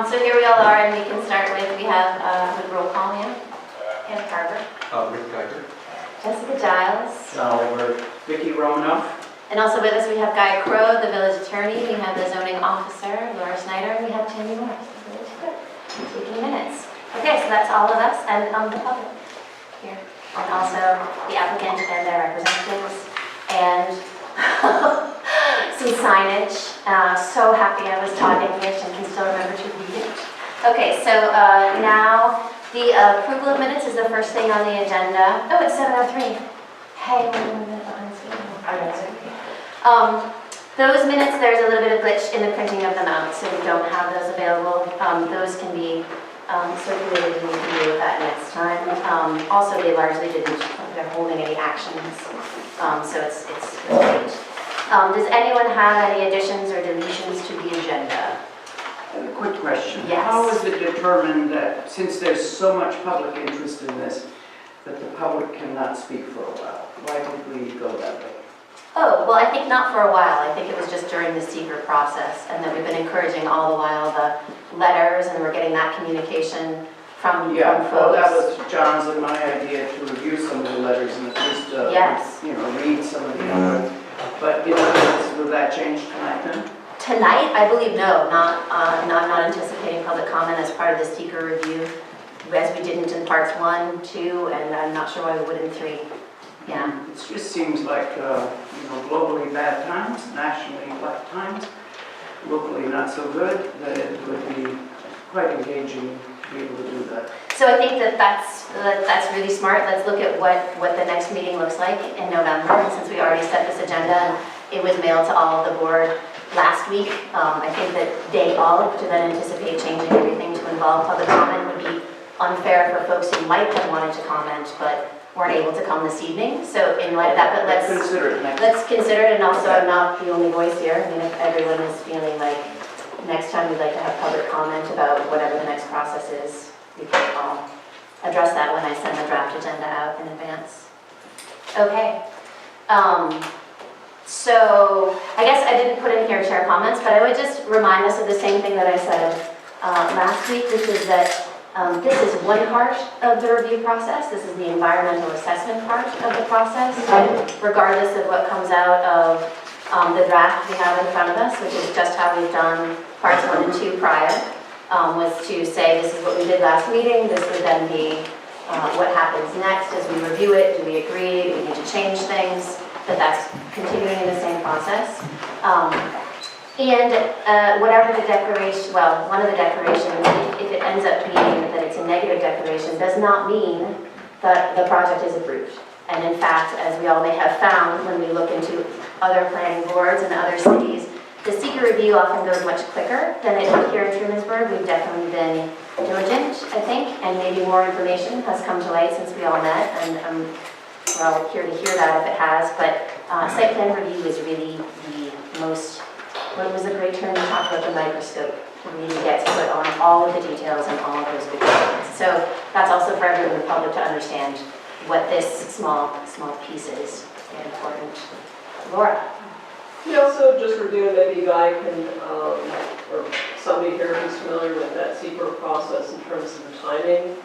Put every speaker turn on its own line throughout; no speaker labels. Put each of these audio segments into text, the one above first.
So here we all are, and we can start with, we have with roll call in. Anna Carver.
Rick Geiger.
Jessica Giles.
We're Vicki Romanoff.
And also with us we have Guy Crow, the village attorney. We have the zoning officer, Laura Snyder, and we have Tammy Morris, the village clerk. Taking minutes. Okay, so that's all of us and the public here. And also the applicant and their representatives. And some signage. So happy I was taught English and can still remember to read it. Okay, so now the approval of minutes is the first thing on the agenda. Oh, it's 7:03. Hey, we're a minute behind schedule. Those minutes, there's a little bit of glitch in the printing of them out, so we don't have those available. Those can be circulated, and we can deal with that next time. Also, they largely didn't, they're holding any actions, so it's great. Does anyone have any additions or deletions to the agenda?
A quick question.
Yes.
How is it determined that, since there's so much public interest in this, that the public cannot speak for a while? Why did we go that way?
Oh, well, I think not for a while. I think it was just during the SEQRA process, and that we've been encouraging all the while the letters, and we're getting that communication from
Well,
folks.
that was John's and my idea to review some of the letters and at least,
Yes.
read some of the others. But, will that change tonight then?
Tonight, I believe no, I'm not anticipating public comment as part of the SEQRA review, as we didn't in parts 1, 2, and I'm not sure why we would in 3. Yeah.
It just seems like, globally bad times, nationally bad times, locally not so good, that it would be quite engaging to be able to do that.
So I think that's really smart. Let's look at what the next meeting looks like in November. And since we already set this agenda and it was mailed to all of the board last week, I think that day of to then anticipate changing everything to involve public comment would be unfair for folks who might have wanted to comment but weren't able to come this evening. So in light of that, but let's
consider it next.
Let's consider it, and also I'm not the only voice here. I mean, if everyone is feeling like next time we'd like to have public comment about whatever the next process is, we can all address that when I send the draft agenda out in advance. Okay. So I guess I didn't put in here chair comments, but I would just remind us of the same thing that I said last week, which is that this is one part of the review process. This is the environmental assessment part of the process. And regardless of what comes out of the draft we have in front of us, which is just how we've done parts 1 and 2 prior, was to say this is what we did last meeting. This would then be what happens next as we review it. Do we agree? Do we need to change things? That's continuing in the same process. And whatever the declaration, well, one of the declarations, if it ends up being that it's a negative declaration, does not mean that the project is approved. And in fact, as we all may have found when we look into other planning boards and other cities, the SEQRA review often goes much quicker than it did here in Trumansburg. We've definitely been diligent, I think, and maybe more information has come to light since we all met, and we're all here to hear that if it has. But site plan review is really the most, what was a great term to talk about, the microscope, to really get to put on all of the details and all of those big things. So that's also for everyone in the public to understand what this small piece is. Very important. Laura?
We also just reviewed, maybe Guy can, or somebody here who's familiar with that SEQRA process in terms of the timing.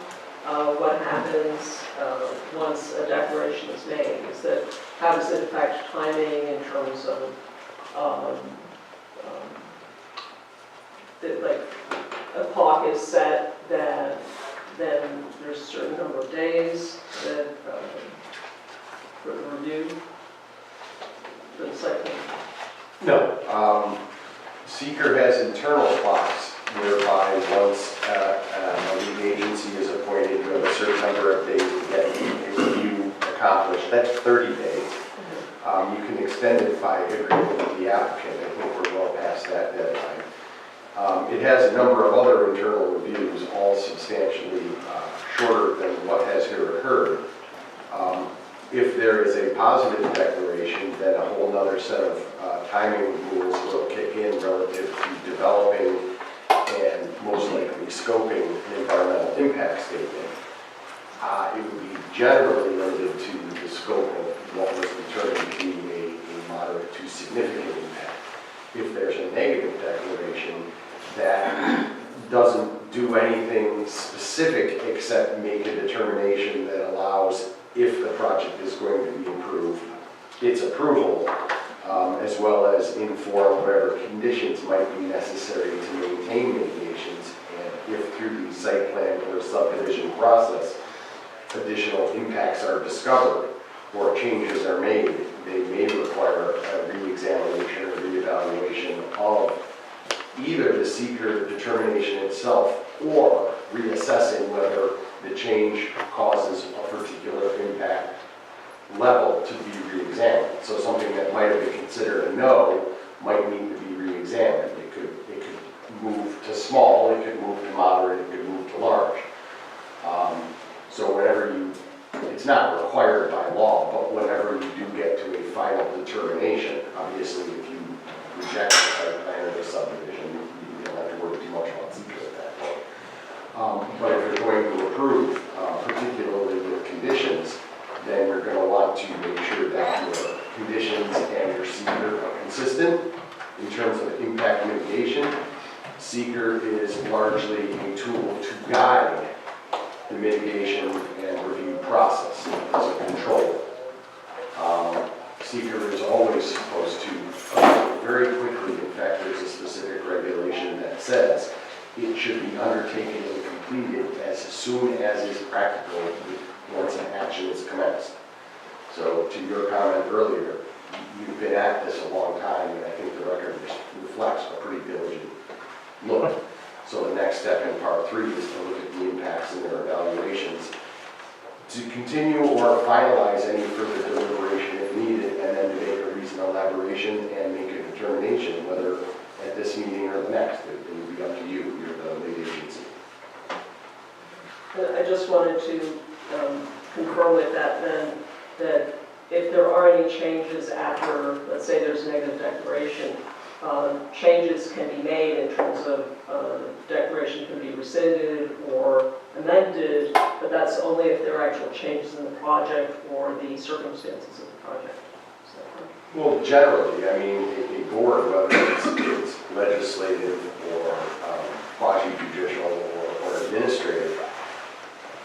What happens once a declaration is made? How does it affect timing in terms of like a clock is set that then there's a certain number of days that for the review for the site plan?
No. SEQRA has internal clocks whereby once a lead agency is appointed, you have a certain number of days to get a review accomplished. That's 30 days. You can extend it by agreement with the applicant. I think we're well past that deadline. It has a number of other internal reviews, all substantially shorter than what has here occurred. If there is a positive declaration, then a whole other set of timing rules will kick in relative to developing and most likely scoping an environmental impact statement. It would be generally limited to the scope of what was determined to be a moderate to significant impact. If there's a negative declaration that doesn't do anything specific except make a determination that allows, if the project is going to be approved, its approval, as well as inform whatever conditions might be necessary to maintain mitigations, and if through the site plan or subdivision process additional impacts are discovered or changes are made, they may require a re-examination or re-evaluation of either the SEQRA determination itself or reassessing whether the change causes a particular impact level to be re-examined. So something that might have been considered a no might need to be re-examined. It could move to small, it could move to moderate, it could move to large. So whenever it's not required by law, but whenever you do get to a final determination, obviously if you reject the site plan or the subdivision, you don't have to worry too much about SEQRA at that point. But if you're going to approve, particularly with conditions, then you're going to want to make sure that your conditions and your SEQRA are consistent in terms of impact mitigation. SEQRA is largely a tool to guide the mitigation and review process as a control. SEQRA is always supposed to very quickly, in fact there's a specific regulation that says it should be undertaken and completed as soon as is practical once an action is commenced. So to your comment earlier, you've been at this a long time, and I think the record reflects a pretty diligent look. So the next step in part 3 is to look at the impacts and their evaluations, to continue or finalize any further deliberation if needed, and then to make a reasonable elaboration and make a determination whether at this meeting or the next. It would be up to you. You're the lead agency.
I just wanted to confirm with that then, that if there are any changes after, let's say there's a negative declaration, changes can be made in terms of declaration can be rescinded or amended, but that's only if there are actual changes in the project or the circumstances of the project.
Well, generally, I mean, a board, whether it's legislative or quasi-judicial or administrative,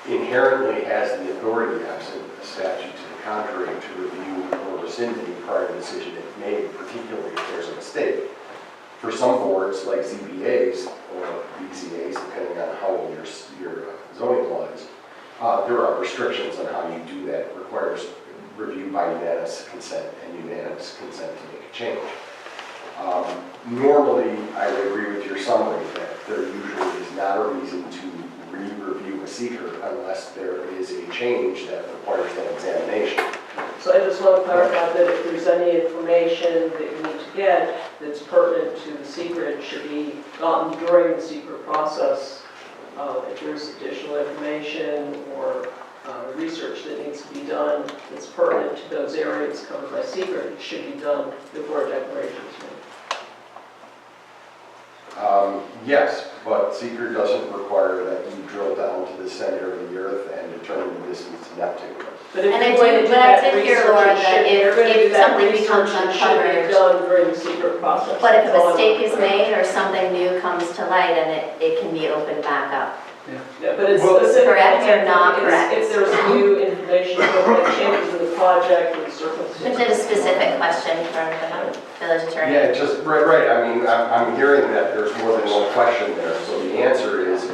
inherently has the authority, absent a statute to the contrary, to review or rescind any prior decision it made, particularly if there's a mistake. For some boards, like ZBAs or BZAs, depending on how old your zoning law is, there are restrictions on how you do that. It requires review by unanimous consent and unanimous consent to make a change. Normally, I would agree with your summary that there usually is not a reason to re-review a SEQRA unless there is a change that requires that examination.
So I just want to clarify that if there's any information that you need to get that's pertinent to the SEQRA, it should be gotten during the SEQRA process. If there's additional information or research that needs to be done that's pertinent to those areas covered by SEQRA, it should be done before a declaration is made.
Yes, but SEQRA doesn't require that you drill down to the center of the earth and determine the distance to Neptune.
But if
And I
you're going to
do,
do
but I
that
did hear,
research,
Laura,
it
that
should-
if
you're going to do that
something becomes
research, it should
uncovered,
be done during the SEQRA process.
but if a
That's all I'm
mistake is
saying.
made or something new comes to light, and it can be opened back up.
Yeah, but it's
Well,
specific.
correct or not
It's-
correct?
If there's new information, or changes in the project or circumstances.
Is it a specific question for the village attorney?
Yeah, just, right. I mean, I'm hearing that there's more than one question there. So the answer is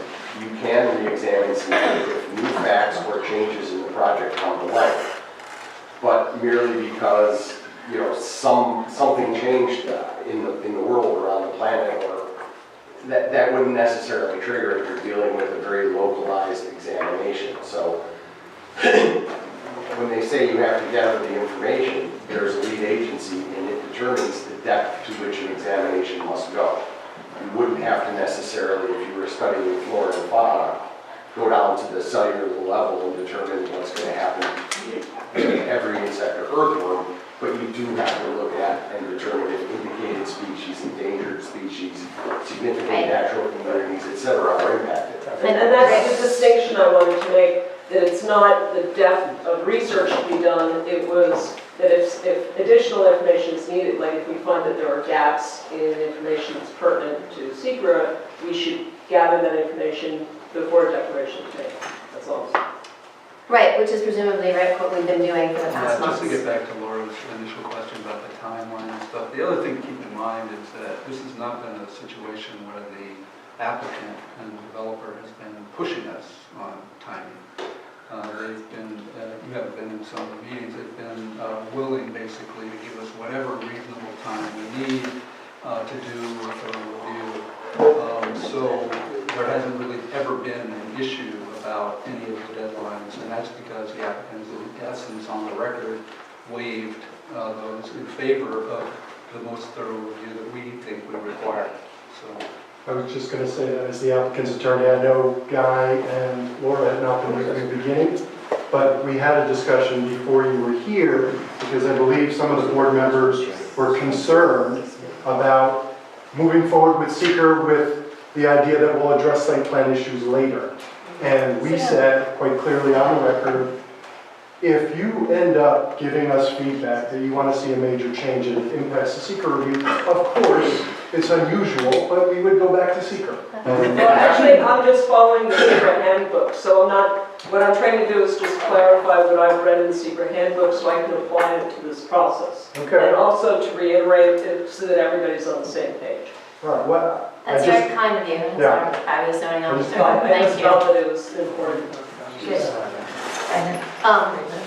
you can re-examine SEQRA if new facts or changes in the project come to light. But merely because, something changed in the world around the planet, or that wouldn't necessarily trigger if you're dealing with a very localized examination. So when they say you have to gather the information, there's a lead agency and it determines the depth to which an examination must go. You wouldn't have to necessarily, if you were studying flora and fauna, go down to the cellular level and determine what's going to happen to every insect or earthworm. but you do have to look at and determine if indicated species, endangered species, significant
Right.
natural communities, et cetera, are impacted.
And that's the distinction I wanted to make, that it's not the depth of research to be done, it was that if additional information is needed, like if we find that there are gaps in information that's pertinent to SEQRA, we should gather that information before a declaration is made. That's all I'm saying.
Right, which is presumably, right, what we've been doing for the past
Yeah, just
months.
to get back to Laura's initial question about the timeline and stuff, the other thing to keep in mind is that this has not been a situation where the applicant and the developer has been pushing us on timing. They've been, you haven't been in some of the meetings, they've been willing basically to give us whatever reasonable time we need to do a thorough review. So there hasn't really ever been an issue about any of the deadlines, and that's because the applicant is in essence on the record waived those in favor of the most thorough review that we think we require. So.
I was just going to say that as the applicant's attorney, I know Guy and Laura had not been here in the beginning, but we had a discussion before you were here because I believe some of the board members were concerned about moving forward with SEQRA with the idea that we'll address site plan issues later. And we said quite clearly on the record, if you end up giving us feedback that you want to see a major change and it impacts the SEQRA review, of course, it's unusual, but we would go back to SEQRA.
Well, actually, I'm just following the SEQRA handbook, so I'm not, what I'm trying to do is just clarify what I've read in the SEQRA handbook so I can apply it to this process.
Okay.
And also to reiterate it so that everybody's on the same page.
All right, what?
That's very kind of you, as
Yeah.
our fabulous zoning
I just-
officer.
I
Thank
just
you.
felt that it was important.
Good.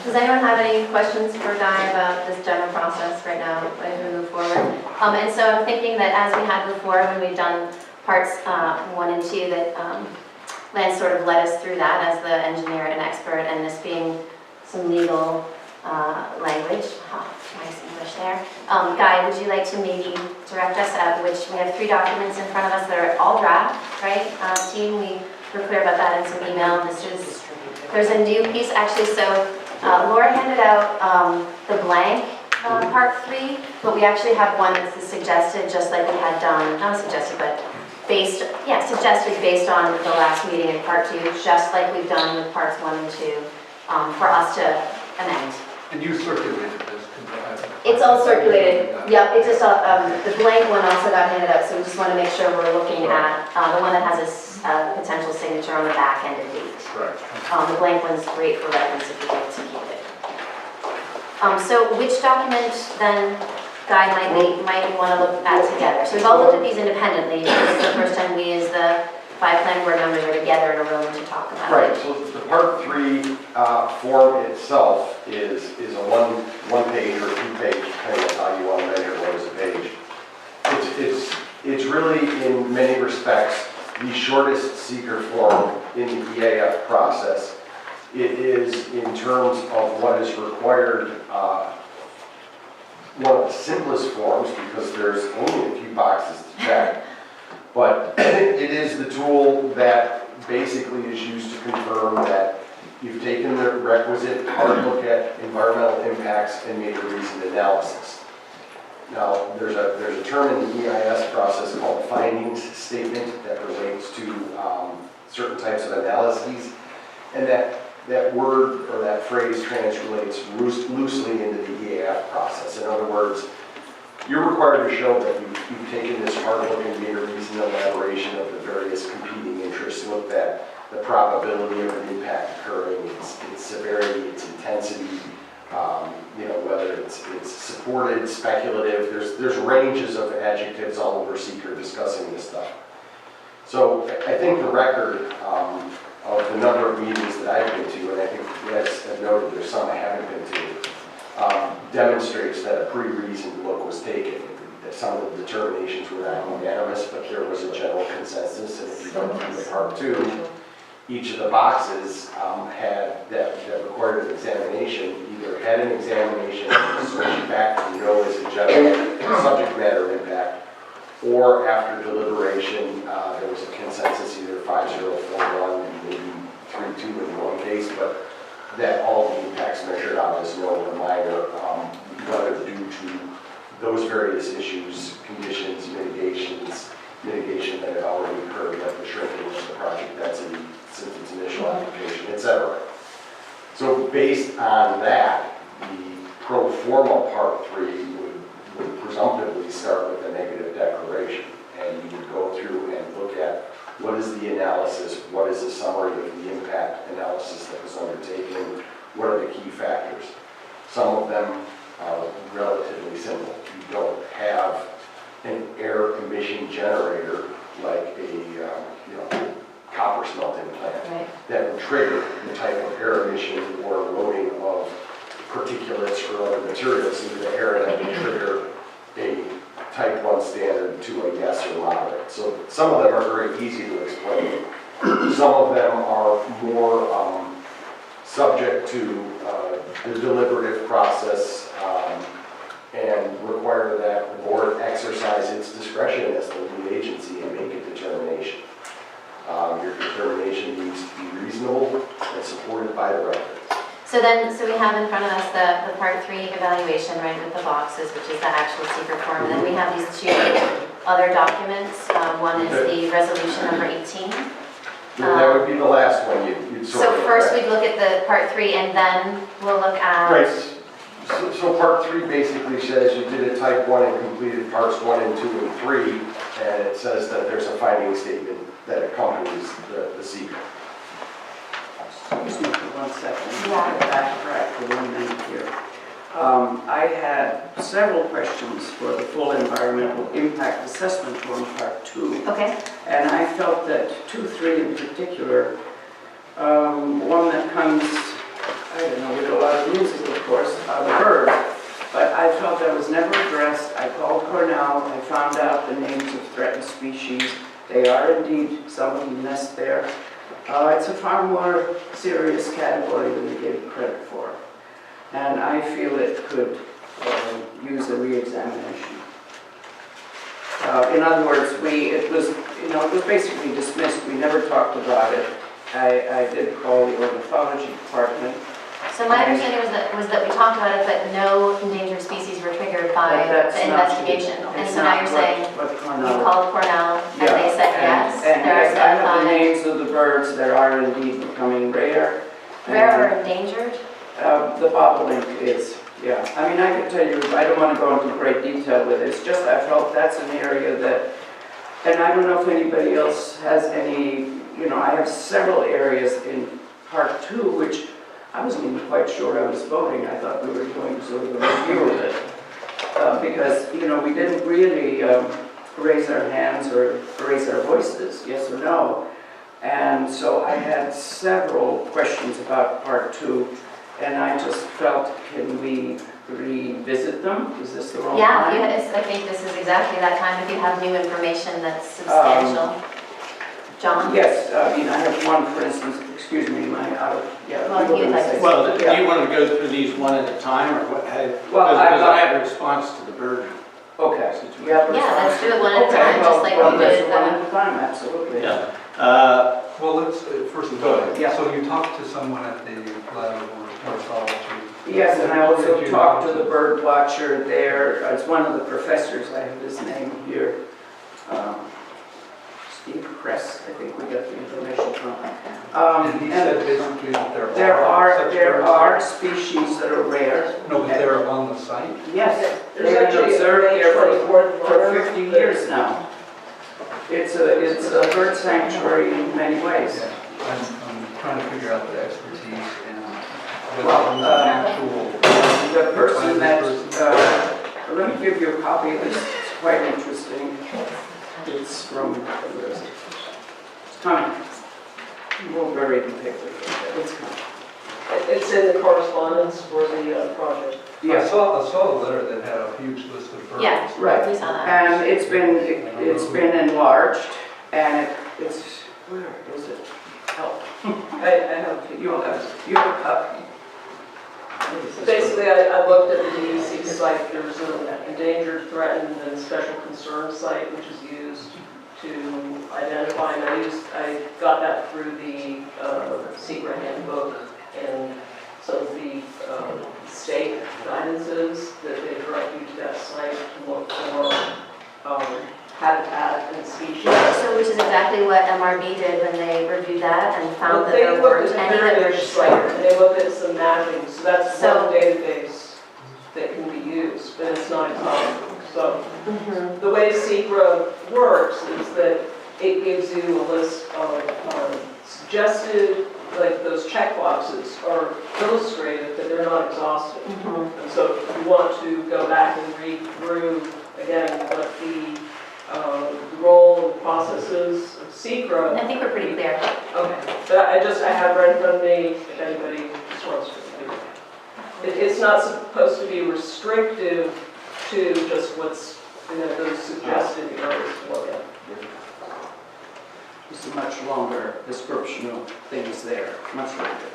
Does anyone have any questions for Guy about this general process right now as we move forward? And so I'm thinking that as we had before, when we've done parts 1 and 2, that Lance sort of led us through that as the engineer and expert, and this being some legal language. Nice English there. Guy, would you like to maybe direct us at which, we have 3 documents in front of us that are all draft, right? Team, we were clear about that in some email. There's a new piece, actually, so Laura handed out the blank part 3, but we actually have one that's suggested, just like we had done, not suggested, but suggested based on the last meeting in part 2, just like we've done with parts 1 and 2, for us to amend.
And you circulated this?
It's all circulated, yep, it's just, the blank one also got handed out, so we just want to make sure we're looking at the one that has a potential signature on the back and a date.
Correct.
The blank one's great for reference if you'd like to keep it. So which document then, Guy, might we want to look at together? So we've all looked at these independently. This is the first time we as the 5 planning board members are together in a room to talk about it.
Right, so the part 3 form itself is a one page or 2 page, depending on how you want to measure what is a page. It's really, in many respects, the shortest seeker form in the EAF process. It is, in terms of what is required, one of the simplest forms because there's only a few boxes to check. But it is the tool that basically is used to confirm that you've taken the requisite hard look at environmental impacts and made a reasoned analysis. Now, there's a term in the EIS process called findings statement that relates to certain types of analyses, and that word or that phrase translates loosely into the EAF process. In other words, you're required to show that you've taken this hard look and made a reasoned elaboration of the various competing interests, looked at the probability of an impact occurring, its severity, its intensity, whether it's supported, speculative. There's ranges of adjectives all over SEQRA discussing this stuff. So I think the record of the number of meetings that I've been to, and I think you guys have noted there's some I haven't been to, demonstrates that a pretty reasoned look was taken. That some of the determinations were not unanimous, but there was a general consensus, and if you go through the part 2, each of the boxes had that required an examination, either had an examination switching back to no as a general subject matter impact, or after deliberation, there was a consensus, either 5-0, 4-1, maybe 3-2 in one case, but that all the impacts measured out as known or minor, whether due to those various issues, conditions, mitigation that have already occurred, like the shrinking of the project density since its initial application, et cetera. So based on that, the pro forma Part 3 would presumptively start with a negative declaration. And you would go through and look at what is the analysis, what is the summary of the impact analysis that was undertaken, what are the key factors. Some of them are relatively simple. You don't have an air emission generator like a copper smelting plant
Right.
that would trigger the type of air emission or loading of particulates or other materials into the air that would trigger a type 1 standard to a yes or moderate. So some of them are very easy to explain. Some of them are more subject to the deliberative process and require that the board exercise its discretion as the lead agency and make a determination. Your determination needs to be reasonable and supported by the record.
So we have in front of us the Part 3 evaluation, right, with the boxes, which is the actual secret form. And then we have these two other documents. One is the resolution number 18.
That would be the last one you'd sort of.
So first we'd look at the Part 3 and then we'll look at...
Right. So Part 3 basically says you did a type 1 and completed parts 1 and 2 and 3, and it says that there's a finding statement that accompanies the secret.
Excuse me for 1 second.
Yeah.
Backtrack for 1 minute here. I had several questions for the full environmental impact assessment form Part 2.
Okay.
And I felt that 2.3 in particular, one that comes, I don't know, with a lot of music, of course, the bird, but I felt that was never addressed. I called Cornell, I found out the names of threatened species. They are indeed, some of them nest there. It's a far more serious category than they gave it credit for. And I feel it could use a re-examination. In other words, it was basically dismissed. We never talked about it. I did call the ornithology department.
So my understanding was that we talked about it, but no endangered species were triggered by
That's
the
not-
investigation. And
it's
so now
not
you're saying
what
you
Cornell.
called Cornell and
Yeah,
they said yes,
And
there are
yes, I have the
some
names of the birds that are indeed becoming rare.
rare or endangered.
The bobolink is, yeah. I mean, I could tell you, I don't want to go into great detail with it. It's just I felt that's an area that, and I don't know if anybody else has any, I have several areas in Part 2, which I wasn't even quite sure I was voting. I thought we were doing sort of a review of it. Because, we didn't really raise our hands or raise our voices, yes or no. And so I had several questions about Part 2, and I just felt, can we revisit them? Is this the wrong
Yeah,
time?
I think this is exactly that time if you have new information that's substantial. John?
Yes, I mean, I have one, for instance, excuse me, yeah.
Well,
you were
you'd
gonna
like
say
to-
Well,
something.
do you want to go through these one at a time, or what?
Well,
Because I have a response to the bird
Okay.
situation.
Yeah,
let's do it one at a
Okay,
time,
well,
just like
well,
we
let's
did
do one at a time, absolutely.
Yeah.
Well, let's, first of
Go
all,
ahead.
Yeah.
so you talked to someone at the lab of ornithology.
Yes, and I
What
also
did you
talked to
notice?
the bird watcher there. It's one of the professors, I have his name here. Steve Kress, I think we got the information from.
And he said basically that
there
there
are
such
species that are rare.
birds. No, but they're on the site?
Yes,
There's
they've been
actually a
observed
May
there
24th
for
letter
50
that-
years now. It's a bird sanctuary in many ways.
Yeah, I'm trying to figure out the expertise and whether
Well,
there's an actual.
The person that,
person.
let me give you a copy of this, it's quite interesting. It's from, where is it? It's coming. We'll bury the paper, it's coming.
It's in the correspondence for the project.
I saw a letter that had a huge list of birds.
Yeah,
Right.
we saw that.
And it's been enlarged, and it's, where is it? Help.
I have,
You have a copy. What is this?
basically, I looked at the DEC site, there's an endangered, threatened, and special concern site, which is used to identify, and I got that through the SEQRA handbook, and some of the state guidances that they direct you to that site to look for habitat and species.
So which is exactly what MRB did when they reviewed that and found
Well,
that
they
there
looked
weren't
at the
any that were
heritage site,
destroyed.
and they looked at some mapping, so that's
So-
one database that can be used, but it's not exhaustive. So
Mhm.
the way SEQRA works is that it gives you a list of suggested, like those check boxes are illustrated, but they're not exhaustive.
Mhm.
And so if you want to go back and read through, again, what the role and processes of SEQRA.
I think we're pretty clear.
Okay, so I have right in front of me, if anybody just wants to review it. It's not supposed to be restrictive to just what's, those suggested areas to look at.
It's a much longer description of things there, much longer.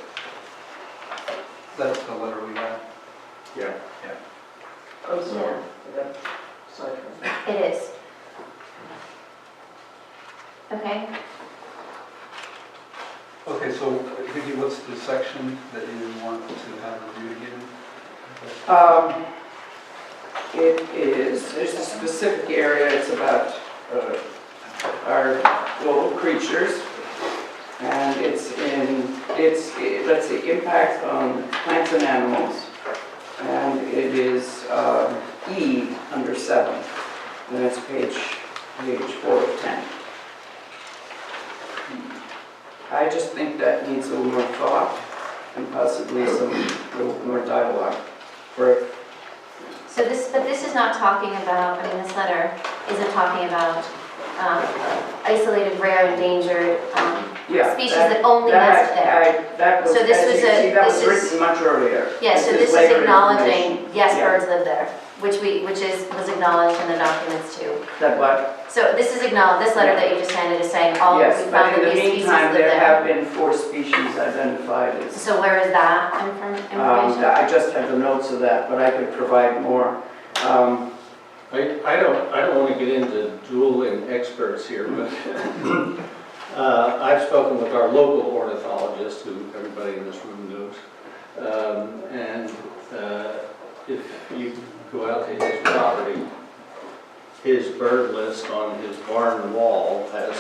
That's the letter we got.
Yeah.
I'm sorry, I got sidetracked.
It is. Okay.
Okay, so Vicki, what's the section that you want to have reviewed again?
It is, there's a specific area, it's about our global creatures, and let's see, impact on plants and animals, and it is E under 7, and it's page 4 of 10. I just think that needs a little more thought and possibly a little more dialogue for.
So but this is not talking about, this letter isn't talking about isolated, rare, endangered
Yeah,
species that only nest there.
That was,
So this
as
was
you can see, that was
this is-
written much earlier.
Yeah, so this is
later
acknowledging,
information.
yes,
Yeah.
birds live there, was acknowledged in the documents too.
That what?
So this is acknowledged, this letter that you just handed is saying all, we
Yes,
found
but
that
in the
these species
meantime,
live
there have
there.
been 4 species identified as.
So where is that information?
I just have the notes of that, but I could provide more.
I don't want to get into dueling experts here, but I've spoken with our local ornithologist, who everybody in this room knows, and if you go out to his property, his bird list on his barn wall has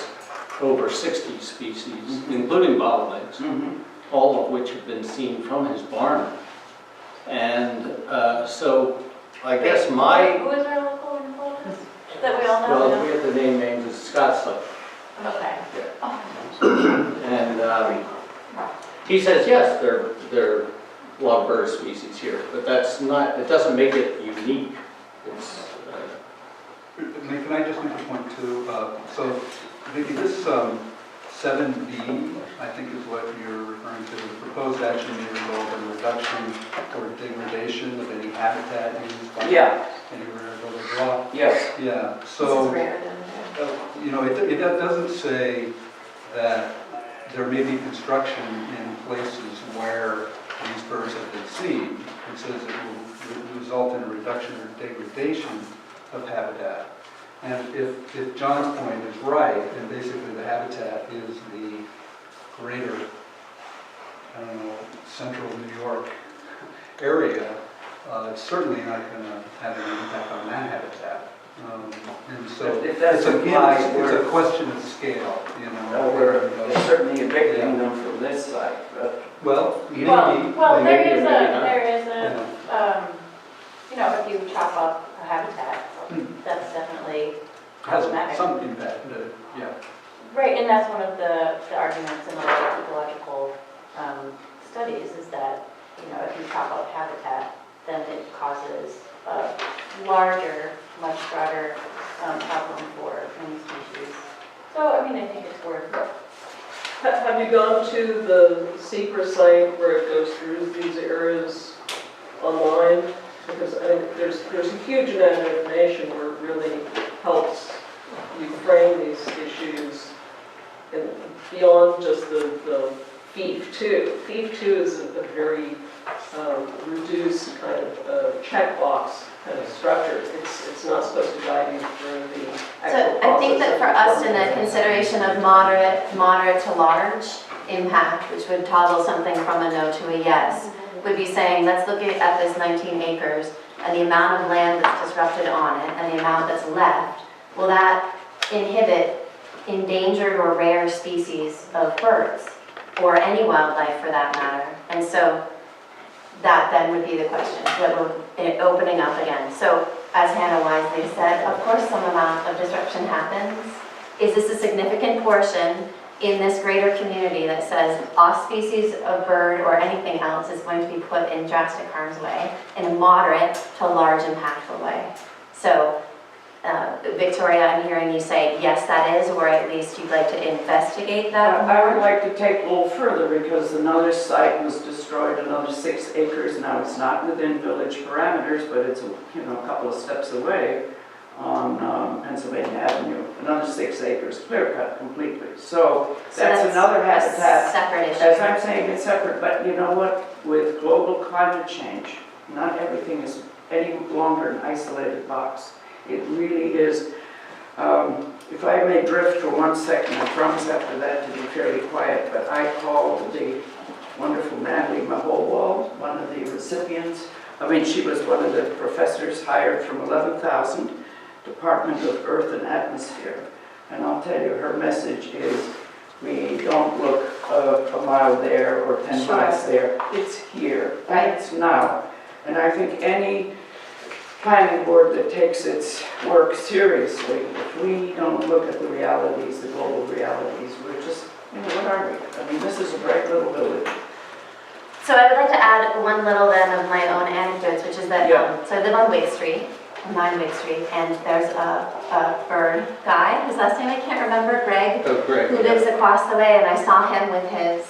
over 60 species, including bottlenecks,
Mhm.
all of which have been seen from his barn. And so I guess my,
Who is our local ornithologist that we all
well,
know?
we have the name names, it's Scottsdale.
Okay.
And he says, yes, there are a lot of bird species here, but that's not, it doesn't make it unique. It's,
Can I just make a point too? So Vicki, this 7B, I think is what you're referring to. The proposed action may result in reduction or degradation of any habitat used by
Yeah.
any rare, blah, blah, blah.
Yes.
Yeah,
This
so,
is rare down there.
it doesn't say that there may be construction in places where these birds have been seen. It says it will result in a reduction or degradation of habitat. And if John's point is right, and basically the habitat is the greater, central New York area, it's certainly not going to have an impact on that habitat. And so
If that's implied,
it's a question of scale,
We're certainly evicting them from this site, but
Well, maybe.
Well, there
maybe,
is
maybe not.
if you chop up a habitat, that's definitely
Has
problematic.
some impact, yeah.
Right, and that's one of the arguments in a lot of ecological studies is that, if you chop up habitat, then it causes a larger, much broader problem for many species. So, I think it's worth it.
Have you gone to the SEQRA site where it goes through these areas online? Because there's a huge amount of information where it really helps you frame these issues and beyond just the FEEF 2. FEEF 2 is a very reduced kind of checkbox kind of structure. It's not supposed to guide you through the actual
So I think that
process
for
of
us in
performing
the
the
consideration of moderate to large impact, which would toggle something from a no to a yes, would be saying, let's look at this 19 acres and the amount of land that's disrupted on it and the amount that's left. Will that inhibit endangered or rare species of birds or any wildlife for that matter? And so that then would be the question that we're opening up again. So as Hannah wisely said, of course some amount of disruption happens. Is this a significant portion in this greater community that says off species of bird or anything else is going to be put in drastic harm's way in a moderate to large impactful way? So Victoria, I'm hearing you say yes that is, or at least you'd like to investigate that more?
I would like to take a little further because another site was destroyed, another 6 acres. Now it's not within village parameters, but it's a couple of steps away on Pennsylvania Avenue. Another 6 acres, clear cut completely. So that's another habitat.
A separate issue.
As I'm saying, it's separate, but you know what? With global climate change, not everything is any longer an isolated box. It really is. If I may drift for 1 second, I promise after that to be fairly quiet, but I called the wonderful Natalie Mahowald, one of the recipients. She was one of the professors hired from 11,000, Department of Earth and Atmosphere. And I'll tell you, her message is, we don't look a mile there or 10 miles there. It's here, and it's now. And I think any planning board that takes its work seriously, if we don't look at the realities, the global realities, we're just, what are we? This is a great little village.
So I would like to add one little then of my own anecdotes, which is that, so I live on Wake Street, 9 Wake Street, and there's a bird guy, his last name I can't remember, Greg,
Greg.
who lives across the way, and I saw him with his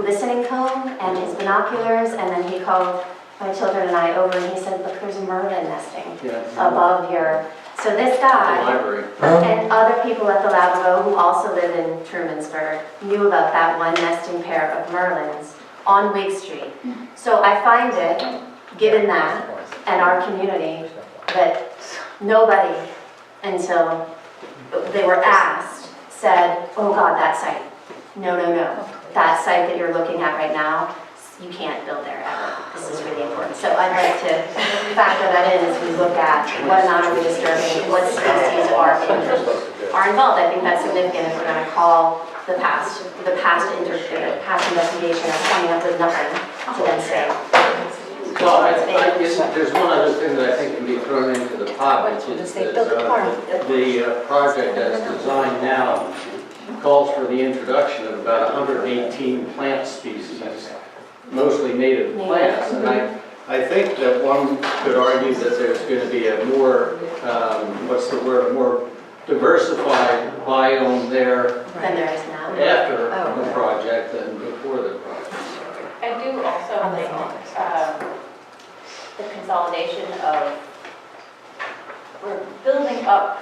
listening cone and his binoculars, and then he called my children and I over and he said, look, there's a merlin nesting above your... So this guy and other people at the Lavabo who also live in Trumansburg knew about that one nesting pair of merlins on Wake Street. So I find it, given that, and our community, that nobody, until they were asked, said, oh God, that site. No, no, no. That site that you're looking at right now, you can't build there ever. This is really important. So I'd like to factor that in as we look at what amount are we disturbing, what species are involved. I think that's significant if we're going to call the past investigation as coming up with nothing to then say.
Well, I guess there's one other thing that I think can be thrown into the pot, which is that the project as designed now calls for the introduction of about 118 plant species, mostly native plants. And I think that one could argue that there's going to be a more, more diversified biome there
Than there is now.
after the project than before the project.
I do also think the consolidation of, we're building up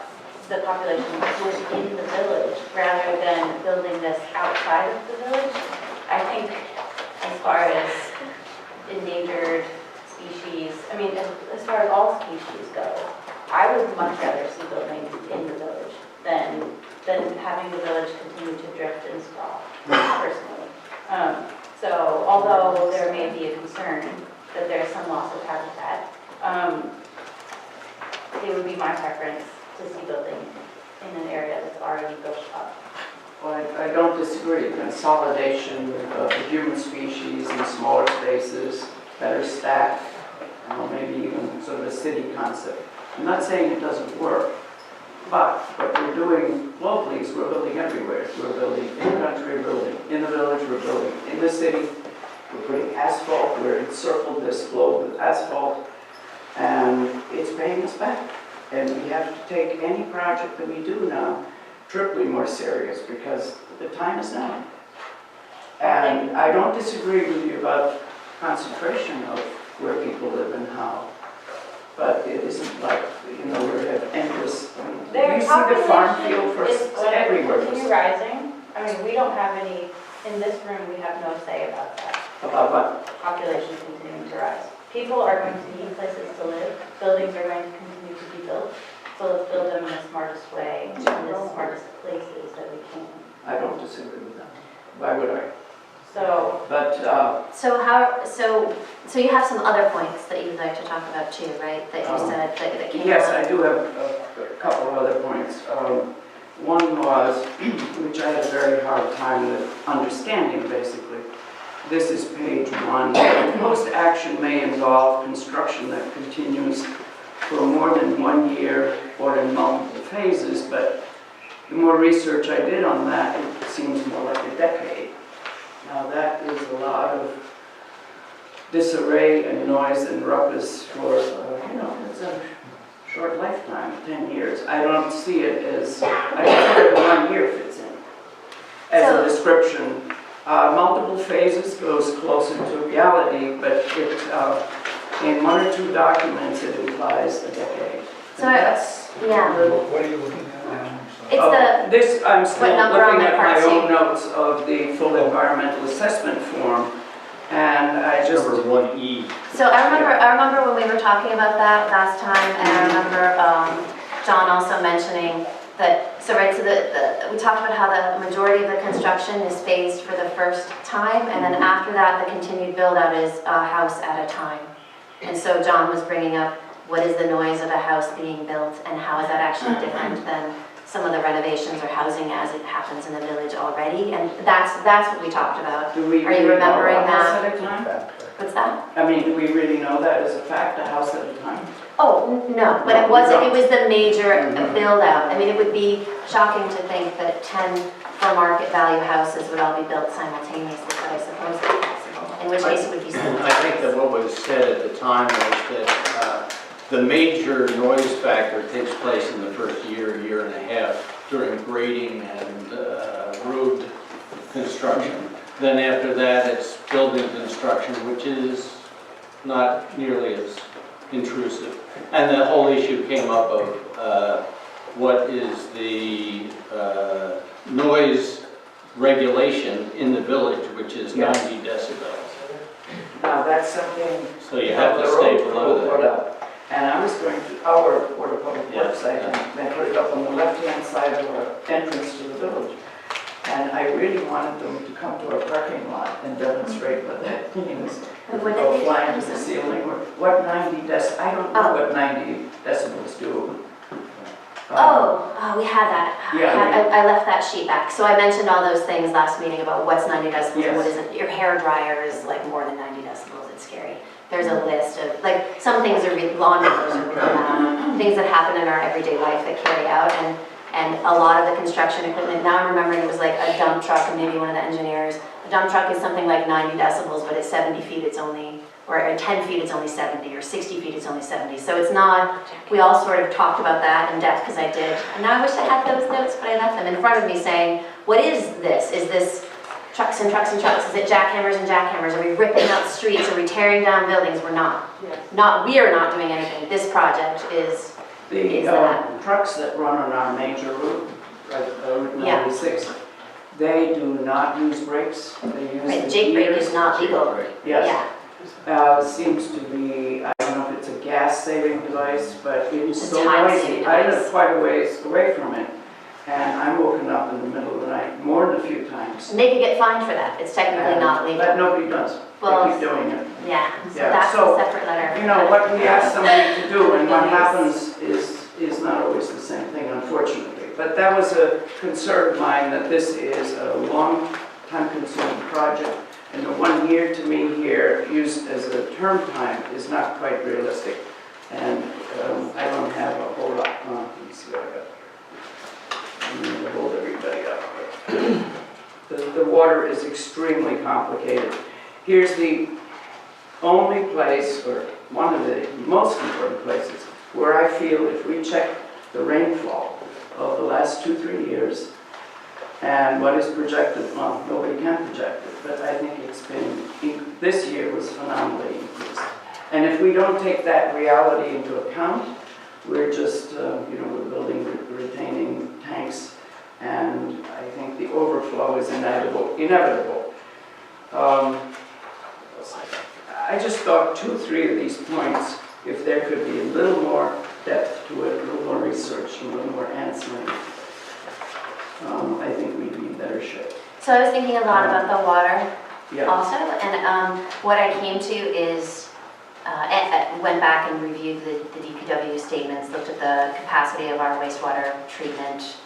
the population within the village rather than building this outside of the village. I think as far as endangered species, as far as all species go, I would much rather see building in the village than having the village continue to drift and sprawl, personally. So although there may be a concern that there's some loss of habitat, it would be my preference to see building in an area that's already built up.
Well, I don't disagree. Consolidation of the human species in smaller spaces, better stacked, maybe even sort of a city concept. I'm not saying it doesn't work, but what we're doing locally is we're building everywhere. We're building in the country, we're building in the village, we're building in the city. We're putting asphalt, we're encircled this globe with asphalt, and it's paying us back. And we have to take any project that we do now triply more serious because the time is now. And I don't disagree with you about concentration of where people live and how. But it isn't like, we have endless,
Their
you see the farm
population
field
is
for everywhere.
continue rising. We don't have any, in this room, we have no say about that.
About what?
Population continuing to rise. People are going to need places to live. Buildings are going to continue to be built. So let's build them in the smartest way, in the smartest places that we can.
I don't disagree with that. Why would I?
So,
But
So you have some other points that you'd like to talk about too, right? That you said that came
yes,
up.
I do have a couple of other points. One was, which I had a very hard time with understanding, basically. This is page 1. Proposed action may involve construction that continues for more than 1 year or in multiple phases, but the more research I did on that, it seems more like a decade. Now that is a lot of disarray and noise and ruckus for, it's a short lifetime, 10 years. I don't see it as, I don't think the 1 year fits in as a description. Multiple phases goes closer to reality, but it, in 1 or 2 documents, it implies a decade.
So
And that's
yeah.
a little.
What are you looking at now?
It's the,
This, I'm still
number on
looking
that
at my
part,
own
too?
notes of the full environmental assessment form, and I just.
Number 1E.
so I remember when we were talking about that last time, and I remember John also mentioning that, so we talked about how the majority of the construction is phased for the first time, and then after that, the continued build out is a house at a time. And so John was bringing up, what is the noise of a house being built, and how is that actually different than some of the renovations or housing as it happens in the village already? And that's what we talked about.
Do we
Are you
really know
remembering
a house
that?
at a time?
What's that?
I mean, do we really know that as a fact, a house at a time?
Oh, no, but
No,
it wasn't,
we
it was the major
Mhm.
build out. I mean, it would be shocking to think that 10 for market value houses would all be built simultaneously, but I suppose it's possible. In which case it would be simultaneous.
I think that what was said at the time was that the major noise factor takes place in the first year and a half during grading and road construction. Then after that, it's building construction, which is not nearly as intrusive. And the whole issue came up of what is the noise regulation in the village, which is 90 decibels.
Now, that's something.
So you have to stay below
put
that.
up. And I was going to, our Board of Public Works, I
Yeah.
think, they put it up on the left-hand side of our entrance to the village. And I really wanted them to come to our parking lot and demonstrate what that means.
And what
Go
did they
flying
do?
to the ceiling, or what 90 I don't know what 90 decibels do.
We had that.
Yeah.
I left that sheet back. So I mentioned all those things last meeting about what's 90 decibels and what
Yes.
isn't. Your hair dryer is like more than 90 decibels. It's scary. There's a list of, like, some things are lawn mowers are really loud, things that happen in our everyday life that carry out, and a lot of the construction equipment, now I'm remembering it was like a dump truck, and maybe one of the engineers, a dump truck is something like 90 decibels, but at 70 feet it's only, or at 10 feet it's only 70, or 60 feet it's only 70. So it's not, we all sort of talked about that in depth, because I did. And now I wish I had those notes, but I left them in front of me saying, what is this? Is this trucks and trucks and trucks? Is it jackhammers and jackhammers? Are we ripping up streets? Are we tearing down buildings? We're not. We are not doing anything. This project is
The
that.
trucks that run on our major route, Route
Yeah.
96, they do not use brakes. They use
right.
the
Jake brake
gears.
is not legal.
Yes.
Yeah.
Seems to be, I don't know if it's a gas-saving device, but it's
It's a
so
time-saving
noisy. I live
device.
quite a ways away from it, and I'm woken up in the middle of the night more than a few times.
And they could get fined for that. It's technically not legal.
But nobody does.
Well,
They keep doing it.
Yeah, so
Yeah,
that's
so,
a separate letter.
You know, what we ask somebody to do and what
Yes.
happens is not always the same thing, unfortunately. But that was a concern of mine, that this is a long, time-consuming project, and the 1 year to me here, used as a term time, is not quite realistic. And I don't have a whole lot, let me see what I got. I'm going to hold everybody up. The water is extremely complicated. Here's the only place, or one of the most important places, where I feel if we check the rainfall of the last 2-3 years and what is projected, well, nobody can project it, but I think it's been, this year was phenomenally increased. And if we don't take that reality into account, we're just, we're building retaining tanks, and I think the overflow is inevitable. I just thought 2-3 of these points, if there could be a little more depth to it, a little more research, a little more answering, I think we'd be in better shape.
So I was thinking a lot about the water
Yeah,
also. And what I came to is, went back and reviewed the DPW statements, looked at the capacity of our wastewater treatment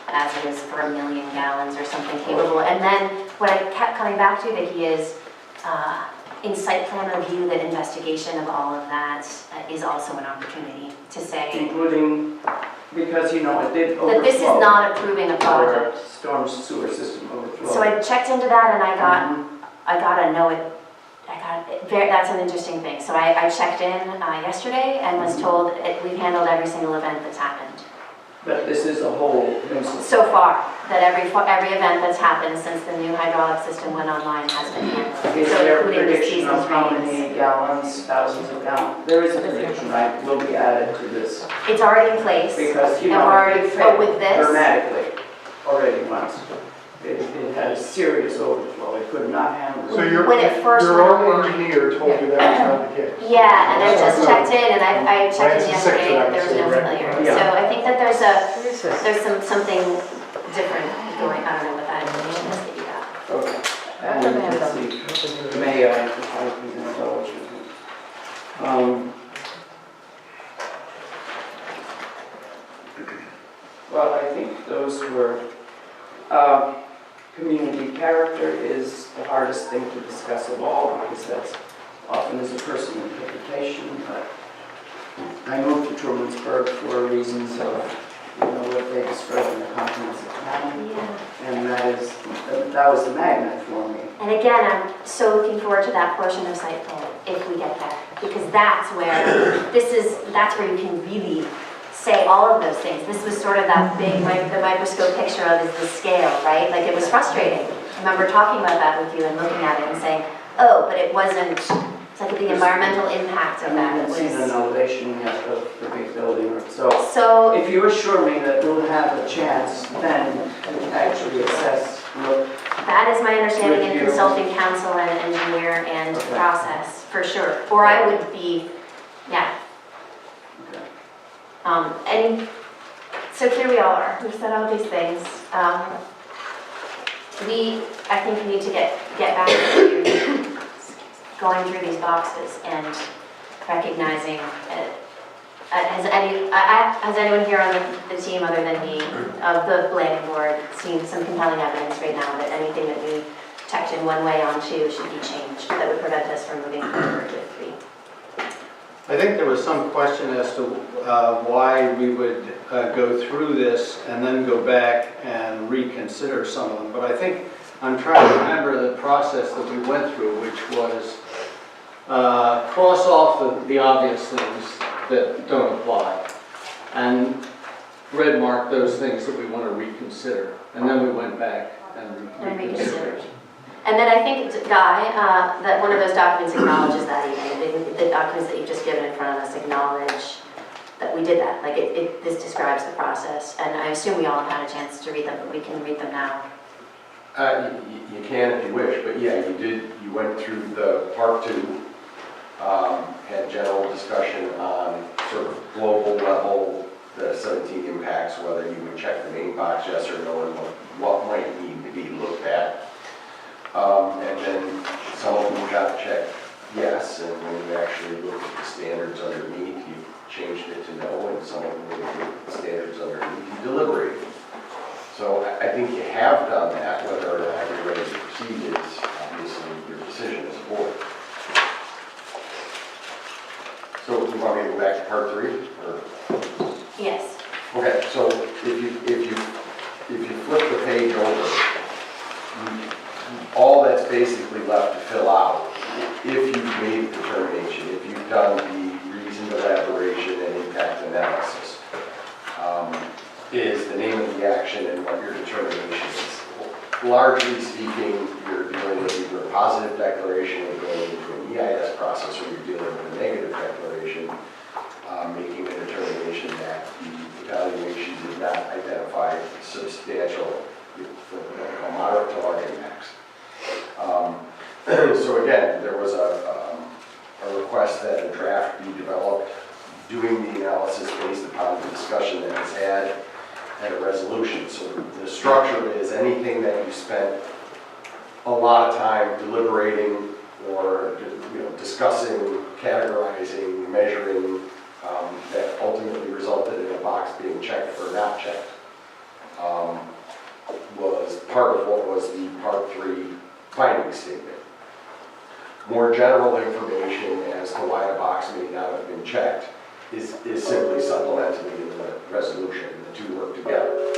as it is for 1 million gallons or something capable. And then what I kept coming back to, Vicki, is in site plan review, the investigation of all of that is also an opportunity to say
including, because, you know, it did overflow.
that this is not approving a project.
Our storm sewer system overflowed.
So I checked into that and I got to know it. That's an interesting thing. So I checked in yesterday and was told we've handled every single event that's happened.
But this is a whole nuisance.
So far, that every event that's happened since the new hydraulic system went online has been handled.
Is
So
there a
including the
prediction
season's
of how
rains.
many gallons, thousands of gallons? There is a prediction, right, will be added to this.
It's already in place.
Because, you
And
know,
we're already,
it failed
with this,
dramatically already once. It had a serious overflow. It could not handle
So
it.
your
When it first
your
went
own
online.
engineer told you that was not the case?
yeah, and I just checked in and I checked in
Francis Sixth
yesterday that
and I
there was no
said,
failure.
Yeah.
So I think that there's something different going, I don't know what that information is that you got.
Okay. And let's see. May I, if I can indulge you. Well, I think those were, community character is the hardest thing to discuss of all, because that's often is a personal interpretation, but I moved to Trumansburg for reasons of, you know, what they describe in the comprehensive plan,
Yeah.
and that was the magnet for me.
And again, I'm so looking forward to that portion of site plan, if we get there, because that's where, that's where you can really say all of those things. This was sort of that big, the microscope picture of is the scale, right? Like, it was frustrating. I remember talking about that with you and looking at it and saying, oh, but it wasn't, it's like the environmental impact of that.
I
It
haven't seen an
was,
elevation yet of the big building, so
so,
if you assure me that we'll have a chance then to actually assess, look,
that is my understanding in
Review.
consulting counsel and engineer and
Okay.
process, for sure. Or I would be, yeah.
okay.
And so here we are, we've said all these things. I think we need to get back to going through these boxes and recognizing, has anyone here on the team other than me, of the planning board, seen some compelling evidence right now that anything that we checked in one way on two should be changed, that would prevent us from moving forward with three?
I think there was some question as to why we would go through this and then go back and reconsider some of them. But I think I'm trying to remember the process that we went through, which was cross off the obvious things that don't apply and red mark those things that we want to reconsider. And then we went back and reconsidered.
And then I think, Guy, that one of those documents acknowledges that even. The documents that you've just given in front of us acknowledge that we did that. Like, this describes the process. And I assume we all have had a chance to read them, but we can read them now.
You can if you wish, but yeah, you went through the part 2, had general discussion on sort of global level, the 17 impacts, whether you would check the main box, yes or no, and what might need to be looked at. And then some of them got checked yes, and when you actually looked at the standards underneath, you changed it to no, and some of them, when you looked at the standards underneath, you deliberated. So I think you have done that, whether or not you're ready to proceed is obviously your decision as a board. So you want me to go back to part 3? Or?
Yes.
Okay, so if you flip the page over, all that's basically left to fill out, if you've made a determination, if you've done the reasoned elaboration and impact analysis, is the name of the action and what your determination is. Largely speaking, you're dealing with either a positive declaration or going into an EIS process, or you're dealing with a negative declaration, making a determination that the evaluation did not identify substantial, moderate to large impacts. So again, there was a request that a draft be developed, doing the analysis based upon the discussion that was had, and a resolution. So the structure is anything that you spent a lot of time deliberating or, discussing, categorizing, measuring, that ultimately resulted in a box being checked or not checked, was part of what was the Part 3 finding statement. More general information as to why a box may not have been checked is simply supplemented in the resolution. The two work together.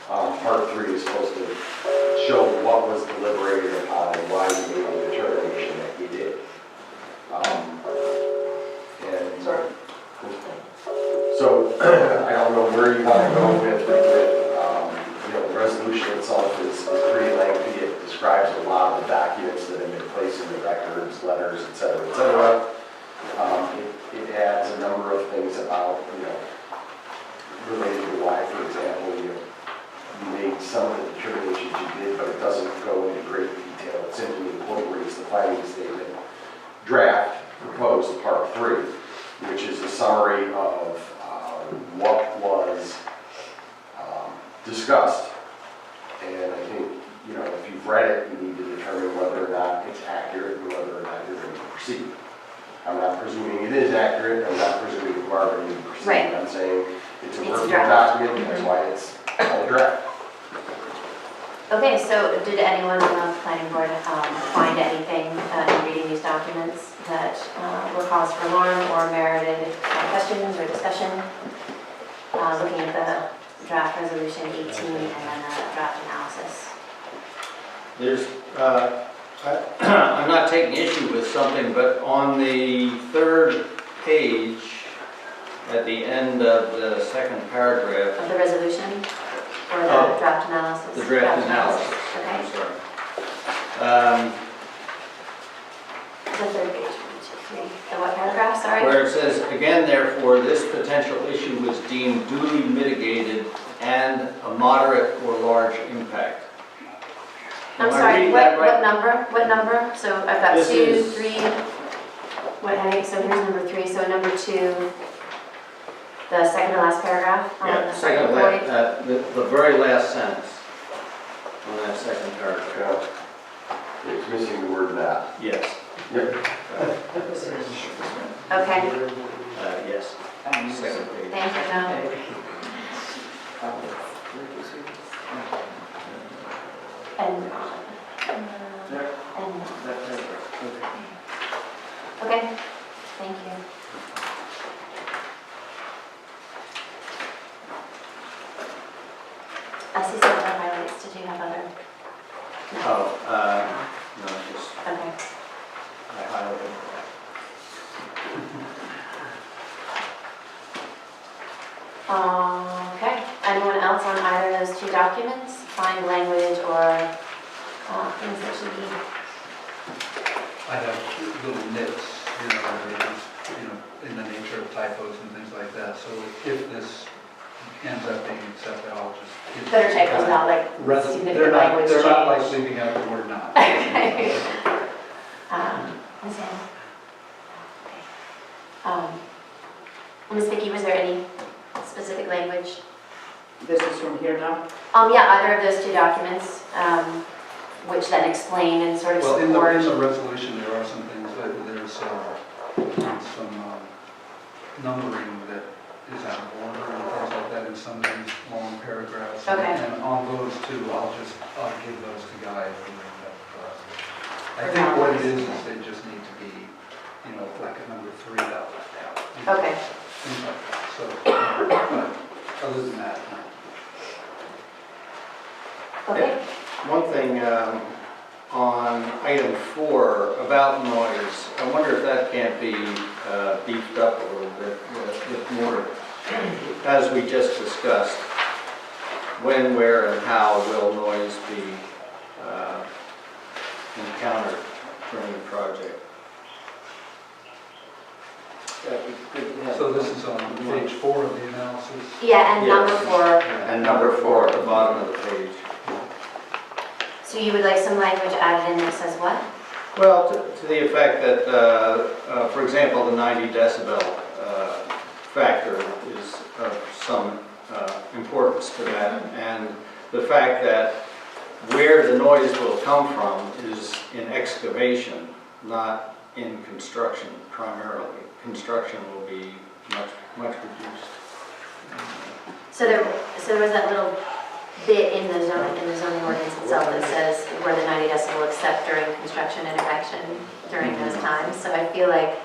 Part 3 is supposed to show what was deliberated upon and why you made the determination that you did. And
Sorry.
so I don't know where you want to go with the resolution itself is pretty lengthy. It describes a lot of the documents that have been placed in the records, letters, et cetera, et cetera. It adds a number of things about, related to why, for example, you made some of the determinations you did, but it doesn't go into great detail. It simply incorporates the finding statement draft proposed Part 3, which is a summary of what was discussed. And I think, if you've read it, you need to determine whether or not it's accurate and whether or not you're going to proceed. I'm not presuming it is accurate. I'm not presuming you are going to proceed.
Right.
I'm saying it's a
It's a
working
draft.
document, that's why it's called a draft.
Okay, so did anyone on the planning board find anything in reading these documents that were cause for alarm or merited questions or discussion? Looking at the draft resolution 18 and then the draft analysis.
There's, I'm not taking issue with something, but on the third page, at the end of the second paragraph,
Of the resolution or the
Oh,
draft analysis?
the draft analysis,
Okay.
I'm sorry.
The third page, 1, 2, 3. The what paragraph, sorry?
Where it says, again, therefore, this potential issue was deemed duly mitigated and a moderate or large impact.
I'm
Am I
sorry,
reading
what
that right?
number? What number? So I've got
This
2,
is-
3. What heading? So here's number 3. So number 2, the second to last paragraph on
Yeah,
the
second,
point.
the very last sentence on that second paragraph.
It's missing the word that.
Yes.
Yep.
Okay,
Yes. Second page.
thank you, John. And okay, thank you. I see some other highlights. Did you have other? No.
Oh, no, just,
Okay.
I highlighted.
Okay, anyone else on either of those two documents? Find language or things that should be,
I have little nits, that is, in the nature of typos and things like that. So if this ends up being accepted, I'll just. give
better
some
typos,
kind
not like
of res-
significant language
They're not like
change.
leaving out the word not.
Okay. Ms. Ann? Okay. Ms. Vicki, was there any specific language?
This is from here now?
Yeah, either of those two documents, which then explain and sort of
Well, in
support.
the resolution, there are some things, there's some numbering that is out of order and things like that in some of these long paragraphs.
Okay.
And on those two, I'll give those to Guy if we end up. I
For
think what it
balance.
is they just need to be, like a number 3 that left out.
Okay.
Things like that. So, but other than that, no.
Okay.
One thing on item 4 about noise, I wonder if that can't be beefed up a little bit with more, as we just discussed, when, where, and how will noise be encountered during the project.
So this is on page 4 of the analysis.
Yeah, and number
Yes.
4.
And number 4 at the bottom of the page.
So you would like some language added in that says what?
Well, to the effect that, for example, the 90 decibel factor is of some importance to that, and the fact that where the noise will come from is in excavation, not in construction primarily. Construction will be much reduced.
So there was that little bit in the zoning ordinance itself that says where the 90 decibel except during construction and erection during those times. So I feel like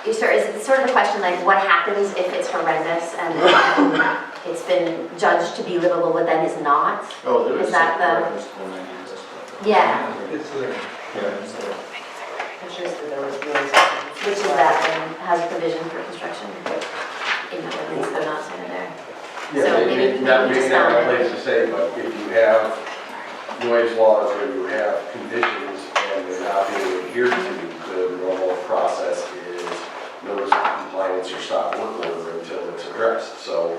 it's sort of a question like what happens if it's horrendous and it's been judged to be livable but then is not?
Oh, there
Is
is
that
a
the-
reference to the 90 decibel.
Yeah,
It's there.
Yeah, it's there.
It's just that there was noise.
which is that and has provision for construction in the ordinance, though not cited there. So
Yeah,
maybe
not
just
not
found
my
it.
place to say, but if you have noise laws where you have conditions and they're not being adhered to, the normal process is notice of compliance or stop work order until it's addressed. So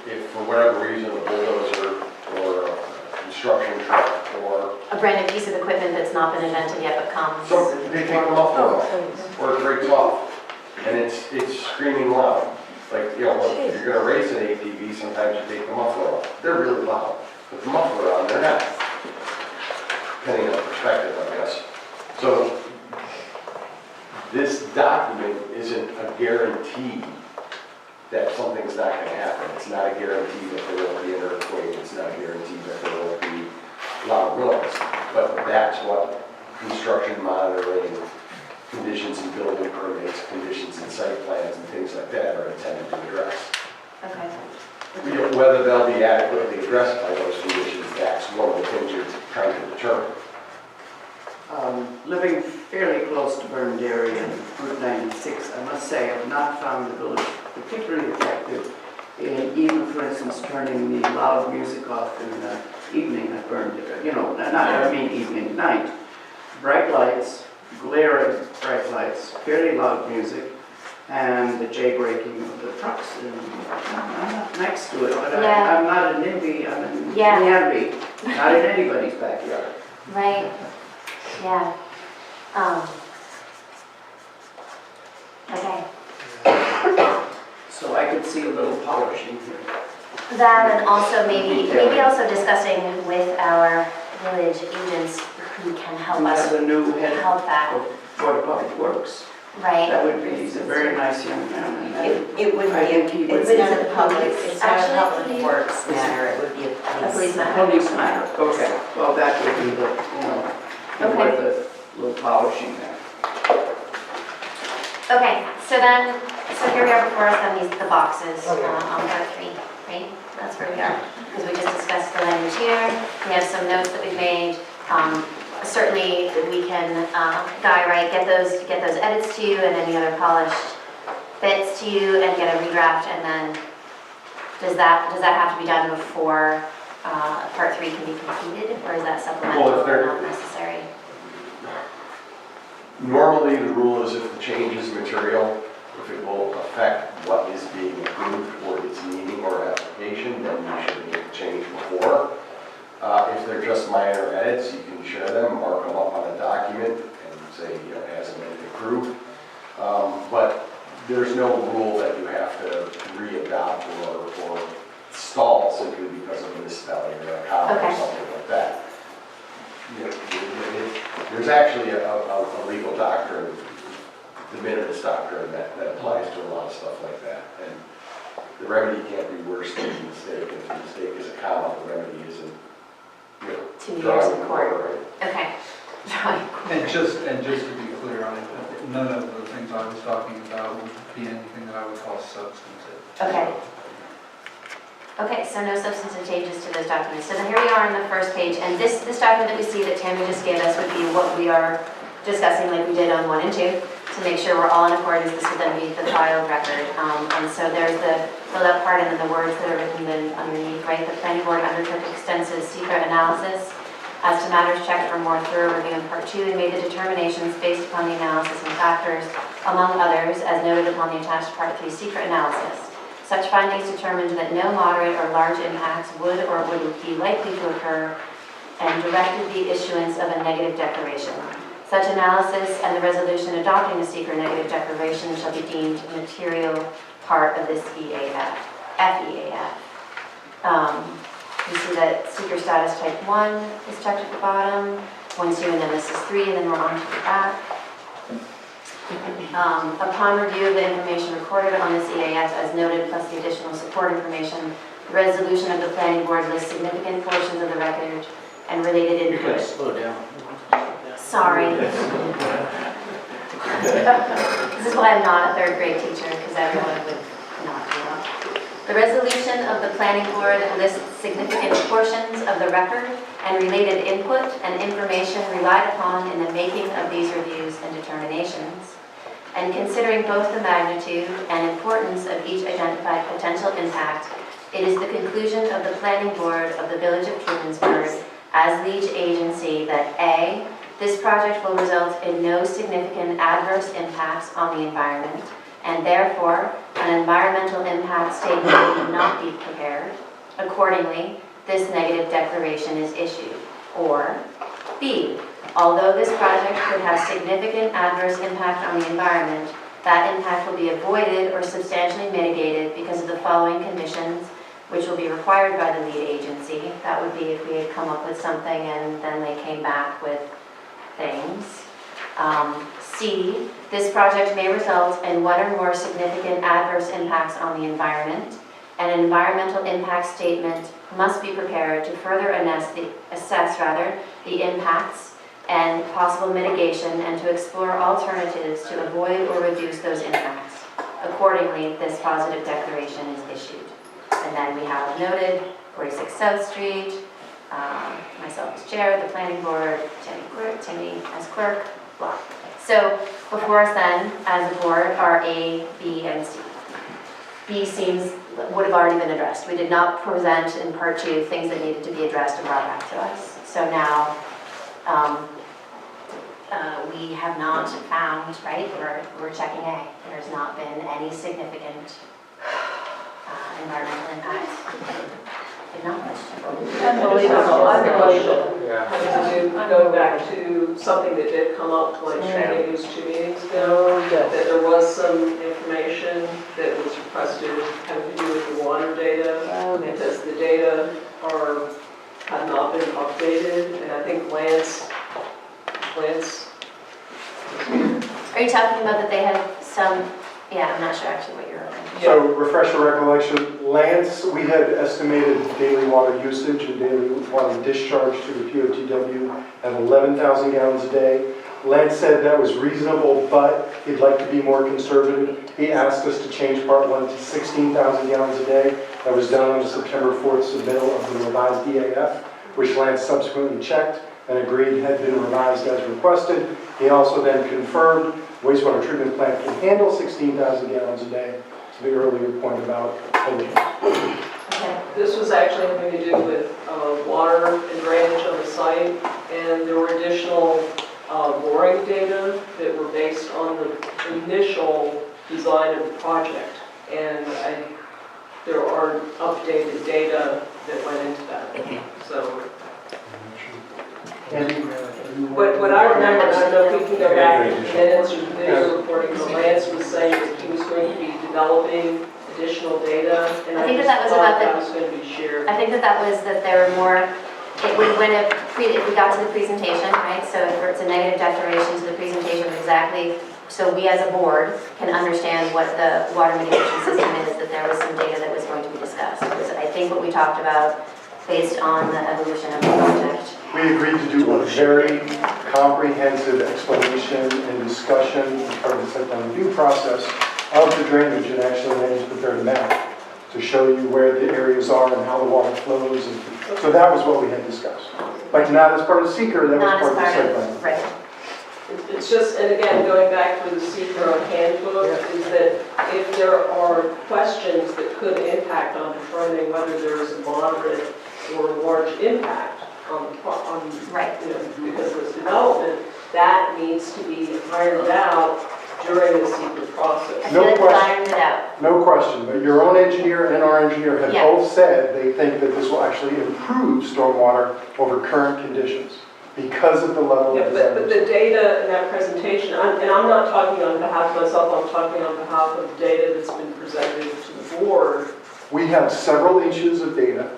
if for whatever reason a bulldozer or a construction truck or
A brand new piece of equipment that's not been invented yet but comes.
so they take them off the wall, or it breaks off, and it's screaming loud. Like, you know, if you're gonna race an ATV, sometimes you take the muffler off. They're really loud. With the muffler on, they're not. Depending on perspective, I guess. So this document isn't a guarantee that something's not gonna happen. It's not a guarantee that there won't be an earthquake. It's not a guarantee that there won't be loud noise. But that's what construction monitoring, conditions in building permits, conditions in site plans, and things like that are intended to address.
Okay.
You know, whether they'll be adequately addressed by those conditions, that's one of the things you're trying to determine.
Living fairly close to Burned Area and Route 96, I must say I've not found the village particularly effective in even, for instance, turning the loud music off in the evening at Burned Area. You know, I mean evening, night. Bright lights, glaring bright lights, fairly loud music, and the jay-breaking of the trucks. And I'm not next to it, but
Yeah.
I'm not a NIMBY, I'm in
Yeah.
NIMBY, not in anybody's backyard.
Right, yeah. Okay,
So I could see a little polishing here.
that and also maybe also discussing with our village agents who can help
We
us
have a new head
help that,
of Board of Public Works.
right?
That would be, he's a very nice young man. and
It would
I think
be,
he would
it's
be
not a public, it's not a
Actually,
public works matter, it would be a
A police
police.
matter.
police matter. Okay, well, that would be the, you know, be
Okay.
worth a little polishing there.
Okay, so here we are before us on the boxes on part 3, right? That's where we are, because we just discussed the language here, we have some notes that we've made. Certainly, we can, Guy, right, get those edits to you and any other polished bits to you and get a redraft, and then does that have to be done before part 3 can be completed, or is that supplemental
Well, if they're-
or not necessary?
Normally, the rule is if the change is material, if it will affect what is being approved or its meaning or application, then you should make the change before. If they're just minor edits, you can share them, mark them up on a document, and say, you know, as amended approved. But there's no rule that you have to re-adopt or stall simply because of a misspelling or a comma or
Okay.
something like that. You know, there's actually a legal doctrine, the minimis doctrine, that applies to a lot of stuff like that. And the remedy can't be worse than the mistake. If the mistake is a comma, the remedy isn't, you know,
2 years
drawing
in
the
court.
order, right?
Okay.
And just to be clear, none of the things I was talking about would be anything that I would call substantive.
Okay. Okay, so no substantive changes to those documents. So then here we are on the first page, and this document that we see that Tammy just gave us would be what we are discussing like we did on 1 and 2, to make sure we're all in accordance. This would then be the filed record. And so there's the filled out part and then the words that are written then underneath, right? The planning board undertook extensive SEQRA analysis as to matters checked for more thorough review in part 2 and made the determinations based upon the analysis and factors, among others, as noted upon the attached part 3 SEQRA analysis. Such findings determined that no moderate or large impacts would or would be likely to occur and directed the issuance of a negative declaration. Such analysis and the resolution adopting the SEQRA negative declaration shall be deemed a material part of this FEAF. You see that seeker status type 1 is checked at the bottom, 1, 2, and then this is 3, and then we're on to the back. Upon review of the information recorded on this EAF as noted, plus the additional support information, the resolution of the planning board lists significant portions of the record and related
You gotta
input.
slow down.
Sorry. This is why I'm not a third grade teacher, because everyone would not do that. The resolution of the planning board lists significant portions of the record and related input and information relied upon in the making of these reviews and determinations. And considering both the magnitude and importance of each identified potential impact, it is the conclusion of the planning board of the Village of Trumansburg as lead agency that A, this project will result in no significant adverse impacts on the environment, and therefore, an environmental impact statement need not be prepared. Accordingly, this negative declaration is issued. Or B, although this project could have significant adverse impact on the environment, that impact will be avoided or substantially mitigated because of the following conditions, which will be required by the lead agency. That would be if we had come up with something and then they came back with things. C, this project may result in one or more significant adverse impacts on the environment. An environmental impact statement must be prepared to further assess the impacts and possible mitigation and to explore alternatives to avoid or reduce those impacts. Accordingly, this positive declaration is issued. And then we have noted 46 South Street, myself as chair, the planning board, Timmy as clerk, blah. So before us then, as a board, are A, B, and C. B would have already been addressed. We did not present in part 2 things that needed to be addressed and brought back to us. So now we have not found, right, we're checking A. There's not been any significant environmental impacts. Did not.
Unbelievable. Having to go back to something that did come up like maybe it was 2 meetings ago, that there was some information that was requested having to do with the water data, because the data have not been updated, and I think Lance,
Are you talking about that they had some, yeah, I'm not sure actually what you're referring to.
So refresh your recollection, Lance, we had estimated daily water usage and daily water discharge to the POTW at 11,000 gallons a day. Lance said that was reasonable, but he'd like to be more conservative. He asked us to change part 1 to 16,000 gallons a day. That was done on the September 4th submittal of the revised EAF, which Lance subsequently checked and agreed had been revised as requested. He also then confirmed wastewater treatment plant can handle 16,000 gallons a day, to the earlier point about pollution.
Okay.
This was actually having to do with water and drainage on the site, and there were additional boring data that were based on the initial design of the project. And there are updated data that went into that. So what I remember, I don't know if we can go back to the minutes or video recording, but Lance was saying that he was going to be developing additional data, and
I think
just
that was
thought
about
that was going to be shared.
I think that was that there were more, if we got to the presentation, right, so if it's a negative declaration to the presentation exactly, so we as a board can understand what the water mitigation system is, that there was some data that was going to be discussed. Because I think what we talked about based on the evolution of the project.
We agreed to do a very comprehensive explanation and discussion as part of the site plan review process of the drainage, and actually managed to prepare a map to show you where the areas are and how the water flows. And so that was what we had discussed. But not as part of SEQRA, that was
Not
part of the
as
site
part
plan.
of, right.
It's just, and again, going back to the SEQRA handbook, is that if there are questions that could impact on determining whether there is a moderate or large impact on
Right.
because of this development, that needs to be ironed out during the SEQRA process.
I
No
feel like we
question.
ironed it out.
No question, but your own engineer and our engineer have
Yeah.
both said they think that this will actually improve stormwater over current conditions because of the level
Yeah,
of
but
design.
the data in that presentation, and I'm not talking on behalf of myself, I'm talking on behalf of the data that's been presented to the board.
We have several inches of data.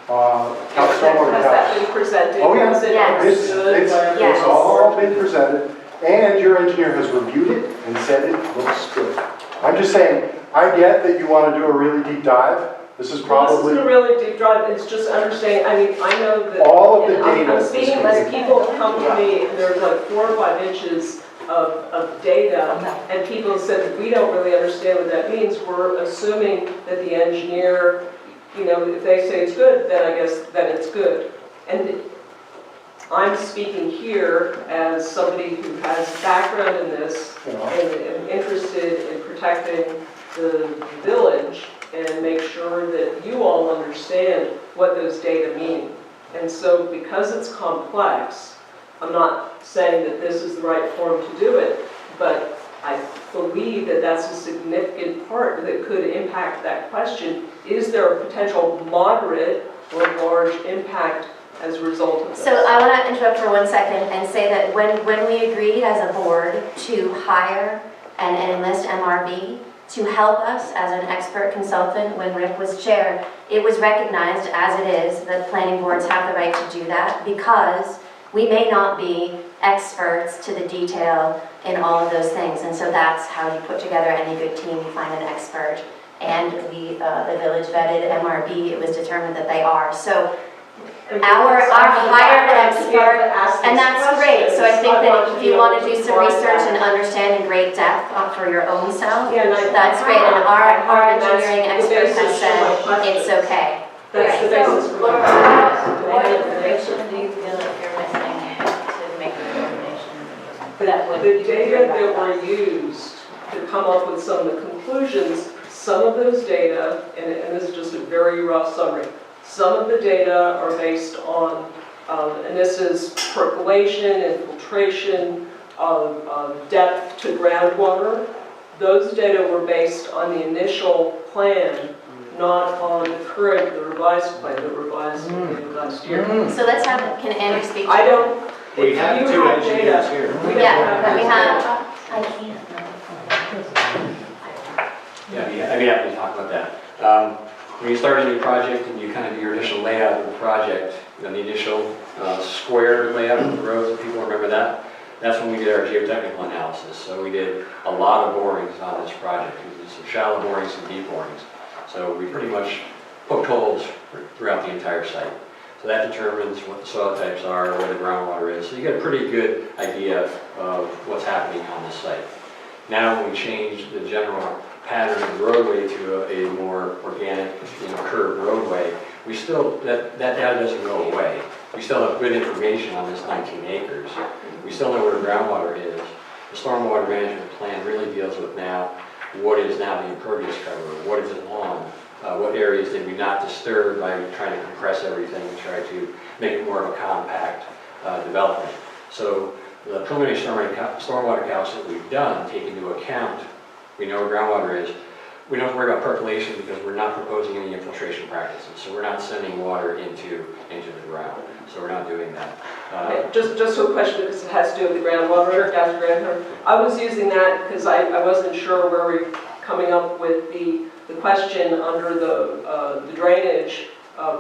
Has that been presented?
Oh, yeah.
Is it
Yes.
understood?
It's all been presented, and your engineer has reviewed it and said it looks good. I'm just saying, I get that you want to do a really deep dive. This is
Well, this
probably,
isn't a really deep dive, it's just understanding, I mean, I know that.
all of the
and I'm-
data
I'm
is
speaking
gonna
as
be-
people come to me, and there's like 4 or 5 inches of data, and people said, we don't really understand what that means. We're assuming that the engineer, you know, if they say it's good, then I guess that it's good. And I'm speaking here as somebody who has background in this,
you know,
and interested in protecting the village and make sure that you all understand what those data mean. And so because it's complex, I'm not saying that this is the right form to do it, but I believe that that's a significant part that could impact that question. Is there a potential moderate or large impact as a result of this?
So I want to interrupt for 1 second and say that when we agreed as a board to hire and enlist MRB to help us as an expert consultant when Rick was chair, it was recognized as it is that planning boards have the right to do that because we may not be experts to the detail in all of those things. And so that's how you put together any good team, you find an expert. And the village vetted MRB, it was determined that they are. So our hired expert, and that's great. So I think that if you want to do some research and understand in great depth for your own self, that's great. And our engineering expert has said it's okay.
That's the basis for
Laura,
my
what information do you feel like you're missing to make a determination? That would
The data that were used to come up with some of the conclusions, some of those data, and this is just a very rough summary, some of the data are based on, and this is percolation, infiltration, depth to groundwater. Those data were based on the initial plan, not on the current, the revised plan, the revised last year.
So let's have, can Andrew speak to
I
it?
don't,
We
if
have
you
2
have
engineers
data,
here.
we don't
Yeah,
have
we
this
have,
data.
I can't.
Yeah, I'd be happy to talk about that. When you start a new project and you kind of do your initial layout of the project, you know, the initial square layout of the roads, if people remember that, that's when we did our geotechnical analysis. So we did a lot of borings on this project. We did some shallow borings, some deep borings. So we pretty much poked holes throughout the entire site. So that determines what the soil types are, where the groundwater is. So you get a pretty good idea of what's happening on this site. Now when we change the general pattern of the roadway to a more organic, curved roadway, we still, that data doesn't go away. We still have good information on this 19 acres. We still know where groundwater is. The stormwater management plan really deals with now what is now the impervious cover, what is it lawn, what areas did we not disturb by trying to compress everything and try to make it more of a compact development. So the preliminary stormwater calcs that we've done take into account, we know where groundwater is. We don't worry about percolation because we're not proposing any infiltration practices. So we're not sending water into the ground. So we're not doing that.
Okay, just a question because it has to do with the groundwater, down to groundwater. I was using that because I wasn't sure where we're coming up with the question under the drainage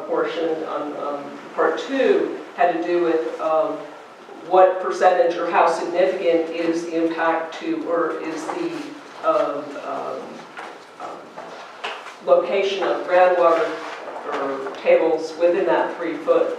portion on part 2 had to do with what percentage or how significant is the impact to, or is the location of groundwater or tables within that 3-foot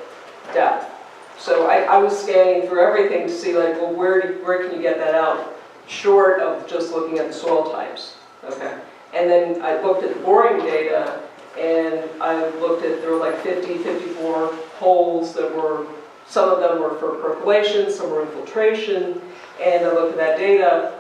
depth. So I was scanning through everything to see like, well, where can you get that out short of just looking at the soil types? Okay. And then I looked at the boring data and I looked at, there were like 54 holes that were, some of them were for percolation, some were infiltration, and I looked at that data.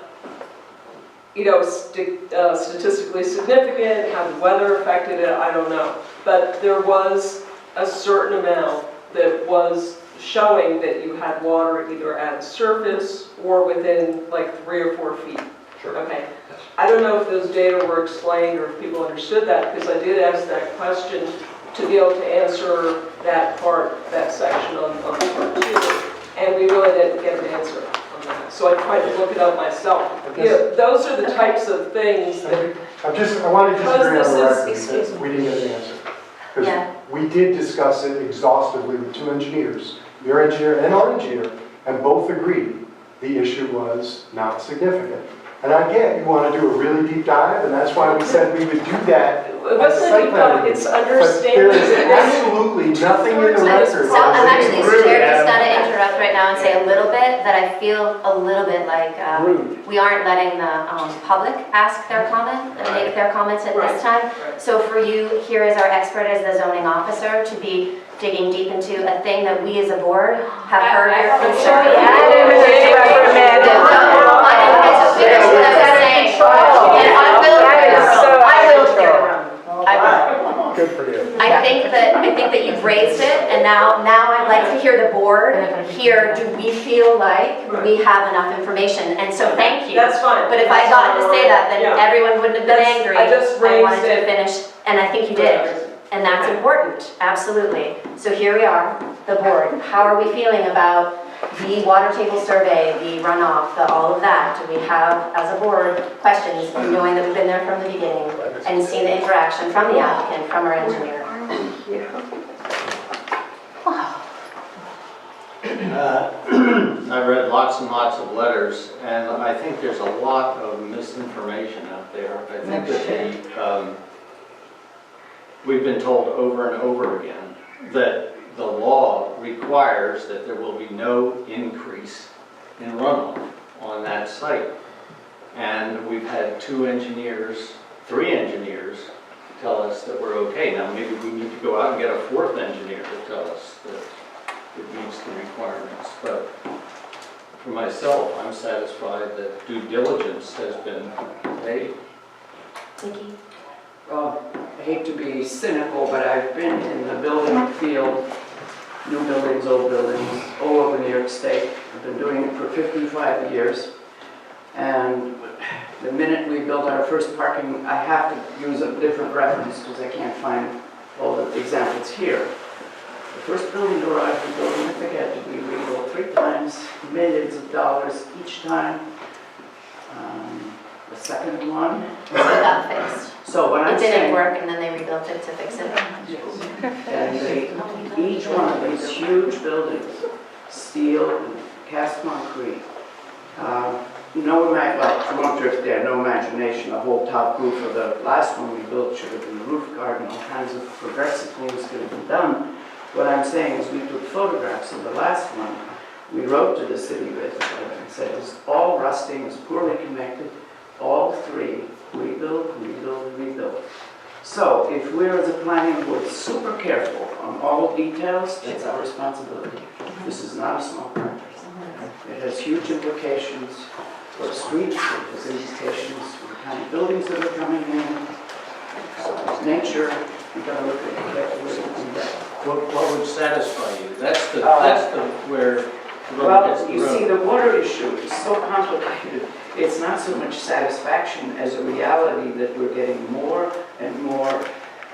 You know, statistically significant, how the weather affected it, I don't know. But there was a certain amount that was showing that you had water either at surface or within like 3 or 4 feet.
Sure.
Okay. I don't know if those data were explained or if people understood that, because I did ask that question to be able to answer that part, that section on part 2, and we really didn't get an answer on that. So I tried to look it up myself. You know, those are the types of things that,
I want to disagree on the record because we didn't get an We did discuss it exhaustively with two engineers, your engineer and our engineer, and both agreed the issue was not significant. And I get you want to do a really deep dive, and that's why we said we would do that.
It wasn't a deep dive, it's
But
understanding.
there is absolutely nothing in the record.
So I'm actually,
Rude,
Chair, just
Adam.
gonna interrupt right now and say a little bit, that I feel a little bit like
Rude.
we aren't letting the public ask their comment and make their comments at this time. So for you here as our expert, as the zoning officer, to be digging deep into a thing that we as a board have heard your concern.
I didn't interrupt Amanda.
I didn't get to finish what I was saying. And I will clear the room. I will clear the room. I will.
Good for you.
I think that you've raised it, and now I'd like to hear the board here. Do we feel like we have enough information? And so thank you.
That's fine.
But if I got to say that, then
Yeah.
everyone wouldn't have been angry.
I just
I wanted
raised
to
it.
finish, and I think you did. And that's important, absolutely. So here we are, the board. How are we feeling about the water table survey, the runoff, all of that? Do we have, as a board, questions, knowing that we've been there from the beginning and seen the interaction from the applicant, from our engineer?
I've read lots and lots of letters, and I think there's a lot of misinformation out there. I think that we've been told over and over again that the law requires that there will be no increase in runoff on that site. And we've had three engineers tell us that we're okay. Now, maybe we need to go out and get a fourth engineer to tell us that it meets the requirements. But for myself, I'm satisfied that due diligence has been paid.
Nikki?
Well, I hate to be cynical, but I've been in the building field, new buildings, old buildings, all over New York State. I've been doing it for 55 years. And the minute we built our first parking, I have to use a different reference because I can't find all the examples here. The first building garage we built in Forget, we rebuilt 3 times, millions of dollars each time. The second one.
So it got fixed.
So what I'm
It
saying.
didn't work, and then they rebuilt it to fix it.
And each one of these huge buildings, steel and cast concrete, no imagination, the whole top roof of the last one we built should have been a roof garden, all kinds of progressive things could have been done. What I'm saying is we took photographs of the last one. We wrote to the city basically and said it's all rusting, it's poorly connected, all 3, rebuild, rebuild, rebuild. So if we're as a planning board super careful on all details, that's our responsibility. This is not a small project. It has huge implications for streets, it has implications for the kind of buildings that are coming in. So it's nature, you've got to look at that.
What would satisfy you? That's where the rubber
Well,
hits the
you see,
road.
the water issue is so complicated. It's not so much satisfaction as a reality that we're getting more and more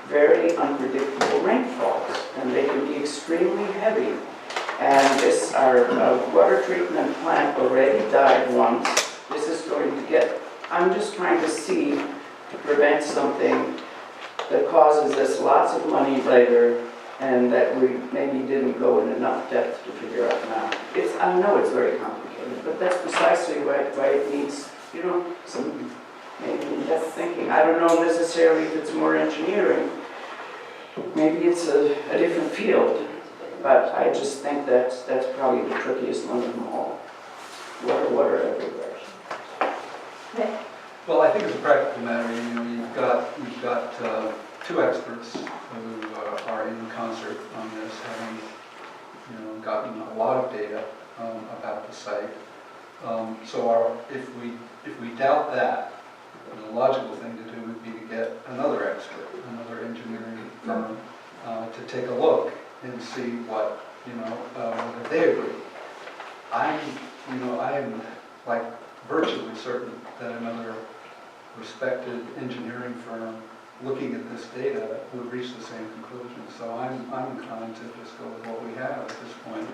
very unpredictable rainfalls, and they can be extremely heavy. And this, our water treatment plant already died once. This is going to get, I'm just trying to see to prevent something that causes us lots of money later and that we maybe didn't go in enough depth to figure out now. I know it's very complicated, but that's precisely why it needs, some maybe in-depth thinking. I don't know necessarily if it's more engineering. Maybe it's a different field. But I just think that's probably the trickiest one of them all. Water everywhere.
Well, I think as a practical matter, you've got 2 experts who are in concert on this, having gotten a lot of data about the site. So if we doubt that, the logical thing to do would be to get another expert, another engineering firm, to take a look and see what whether they agree. I am like virtually certain that another respected engineering firm looking at this data would reach the same conclusion. So I'm inclined to just go with what we have at this point.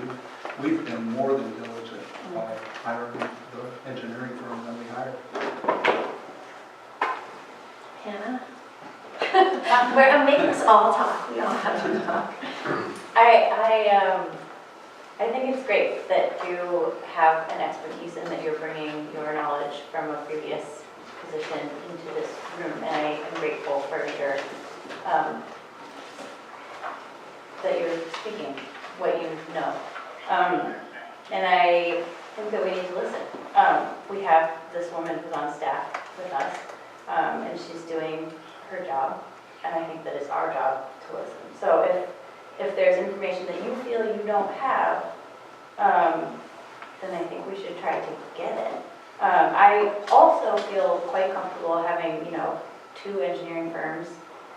We've been more than diligent by hiring the engineering firm that we hired.
Hannah? I'm making us all talk, we all have to talk.
I think it's great that you have an expertise and that you're bringing your knowledge from a previous position into this room, and I am grateful for your, that you're speaking what you know. And I think that we need to listen. We have this woman who's on staff with us, and she's doing her job, and I think that it's our job to listen. So if there's information that you feel you don't have, then I think we should try to get it. I also feel quite comfortable having, two engineering firms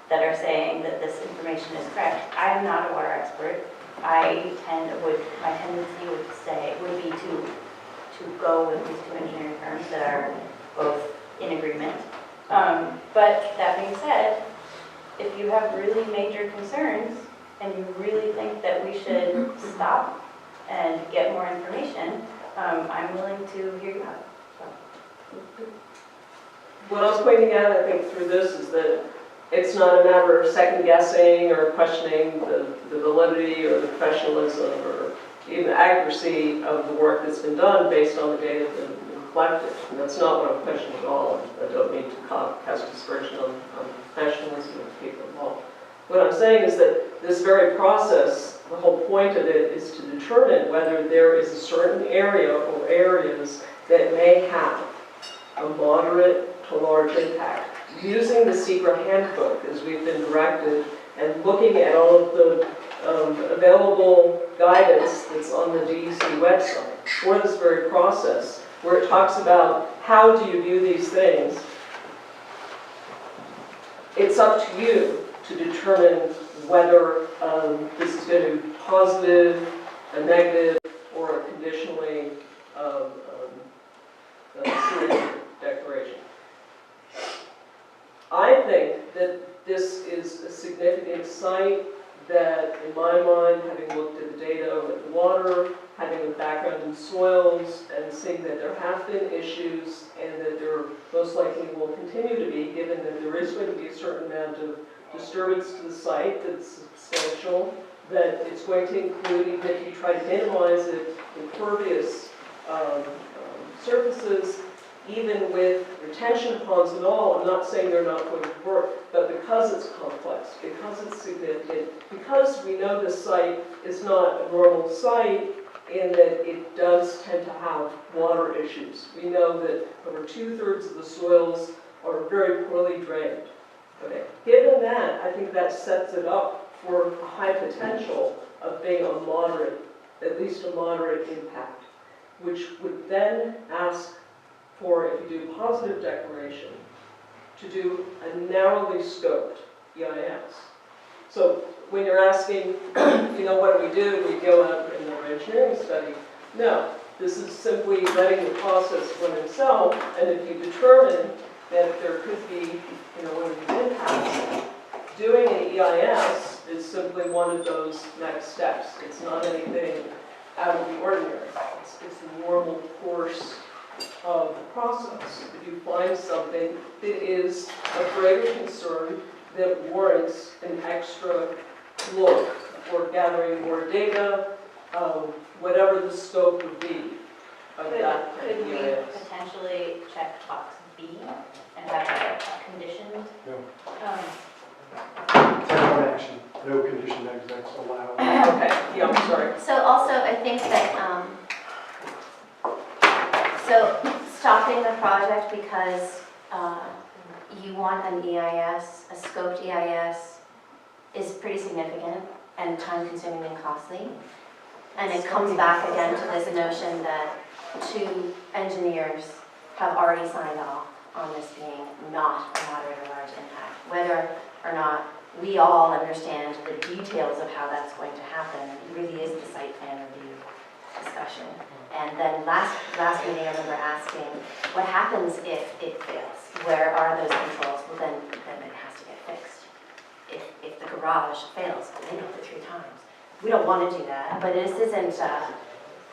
that are saying that this information is correct. I am not a water expert. My tendency would be to go with these two engineering firms that are both in agreement. But that being said, if you have really major concerns and you really think that we should stop and get more information, I'm willing to hear you out.
What I was pointing out, I think, through this is that it's not a matter of second guessing or questioning the validity or the professionalism or even the accuracy of the work that's been done based on the data that's been collected. And that's not what I'm questioning at all. I don't mean to cast aspersion on the professionalism of the people involved. What I'm saying is that this very process, the whole point of it is to determine whether there is a certain area or areas that may have a moderate to large impact. Using the SEQRA handbook as we've been directed and looking at all of the available guidance that's on the DEC website for this very process, where it talks about how do you view these things, it's up to you to determine whether this is going to be positive, a negative, or a conditionally serious declaration. I think that this is a significant site that, in my mind, having looked at the data with the water, having a background in soils, and seeing that there have been issues and that there most likely will continue to be, given that there is going to be a certain amount of disturbance to the site that's substantial, that it's going to include, even if you try to minimize it, impervious surfaces, even with retention ponds and all. I'm not saying they're not going to work, but because it's complex, because it's significant, because we know this site is not a normal site in that it does tend to have water issues. We know that over 2/3 of the soils are very poorly drained. Okay. Given that, I think that sets it up for a high potential of being a moderate, at least a moderate impact, which would then ask for, if you do positive declaration, to do a narrowly scoped EIS. So when you're asking, what do? We go out in our engineering study? No, this is simply letting the process run itself, and if you determine that there could be, one of these impacts, doing an EIS is simply one of those next steps. It's not anything out of the ordinary. It's the normal course of the process. If you find something that is of greater concern that warrants an extra look or gathering more data, whatever the scope would be of that kind
Could
of
we
EIS.
potentially check box B and have that conditioned?
No.
Um,
Take one action, no condition exits allowed.
Okay, yeah, I'm sorry.
So also, I think that, so stopping the project because you want an EIS, a scoped EIS, is pretty significant and time-consuming and costly. And it comes back again to this notion that two engineers have already signed off on this being not a moderate or large impact. Whether or not we all understand the details of how that's going to happen really is the site plan review discussion. And then last meeting, I remember asking, what happens if it fails? Where are those controls? Well, then it has to get fixed. If the garage fails, they built it 3 times. We don't want to do that, but this isn't